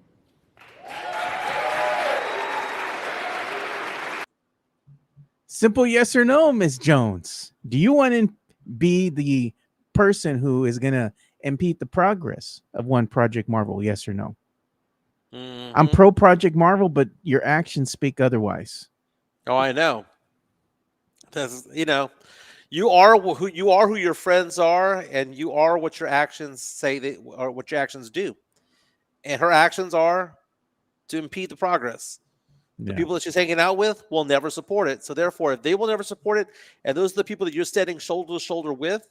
Simple yes or no, Ms. Jones. Do you want to be the person who is going to impede the progress of one Project Marvel? Yes or no?
Mm-hmm.
I'm pro Project Marvel, but your actions speak otherwise.
Oh, I know. That's, you know, you are who your friends are, and you are what your actions say that, or what your actions do. And her actions are to impede the progress. The people that she's hanging out with will never support it. So therefore, if they will never support it, and those are the people that you're standing shoulder to shoulder with,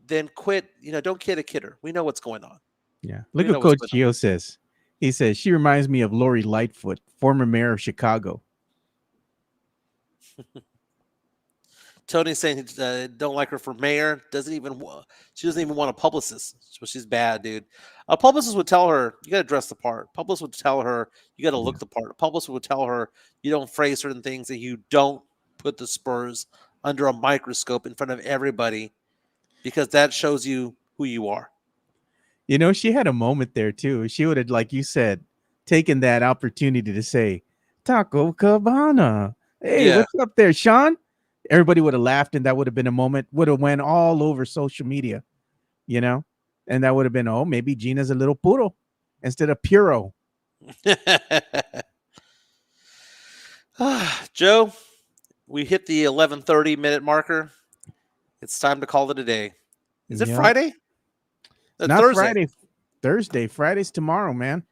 then quit. You know, don't kid a kidder. We know what's going on.
Yeah. Look what Coach Gio says. He says she reminds me of Lori Lightfoot, former mayor of Chicago.
Tony's saying don't like her for mayor. She doesn't even want a publicist. So she's bad, dude. A publicist would tell her you got to dress the part. Publicist would tell her you got to look the part. A publicist would tell her you don't phrase certain things, that you don't put the Spurs under a microscope in front of everybody, because that shows you who you are.
You know, she had a moment there too. She would have, like you said, taken that opportunity to say, Taco Cabana. Hey,
Yeah.
what's up there, Sean? Everybody would have laughed, and that would have been a moment, would have went all over social media, you know? And that would have been, oh, maybe Gina's a little puro instead of puro.
Joe, we hit the 11:30 minute marker. It's time to call it a day. Is it
Yep.
Friday?
Not
Thursday.
Friday. Thursday. Friday's tomorrow, man.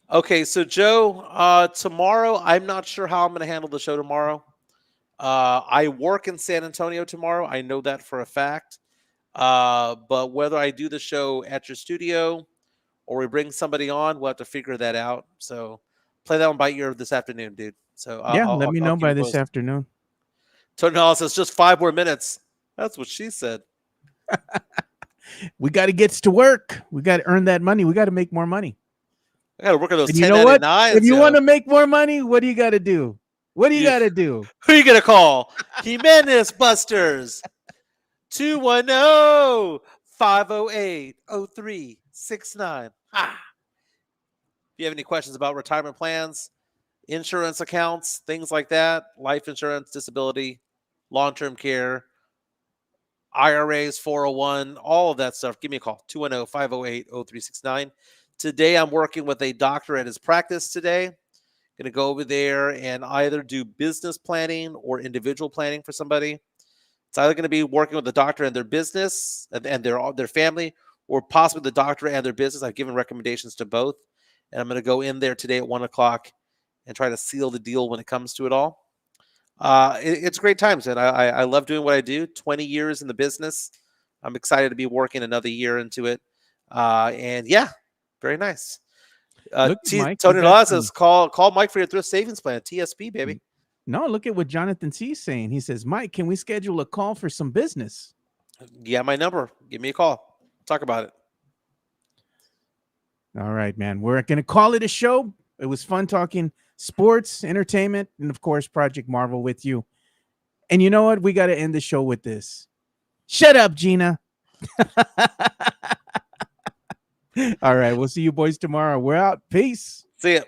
Okay, so Joe, tomorrow, I'm not sure how I'm going to handle the show tomorrow. I work in San Antonio tomorrow. I know that for a fact. But whether I do the show at your studio or we bring somebody on, we'll have to figure that out. So play that one by ear this afternoon, dude. So
Yeah, let me know
keep
by
you
this
posted.
afternoon.
Tony Hollis says just 5 more minutes. That's what she said.
We got to get to work. We got to earn that money. We got to make more money.
I got to work on those
And you know what?
1099s.
If you want to make more money, what do you got to do? What do you got to do?
Who are you going to call? Jimenez Busters. 210-508-0369. If you have any questions about retirement plans, insurance accounts, things like that, life insurance, disability, long-term care, IRAs, 401, all of that stuff, give me a call, 210-508-0369. Today, I'm working with a doctor at his practice today. Going to go over there and either do business planning or individual planning for somebody. It's either going to be working with the doctor and their business and their family, or possibly the doctor and their business. I've given recommendations to both. And I'm going to go in there today at 1 o'clock and try to seal the deal when it comes to it all. It's great times, and I love doing what I do. 20 years in the business. I'm excited to be working another year into it. And yeah, very nice.
Look, Mike,
Tony
you got
Law says, call Mike for your thrift savings plan, TSP, baby.
No, look at what Jonathan C is saying. He says, Mike, can we schedule a call for some business?
Yeah, my number. Give me a call. Talk about it.
All right, man. We're going to call it a show. It was fun talking sports, entertainment, and of course, Project Marvel with you. And you know what? We got to end the show with this. Shut up, Gina. All right. We'll see you boys tomorrow. We're out. Peace.
See ya.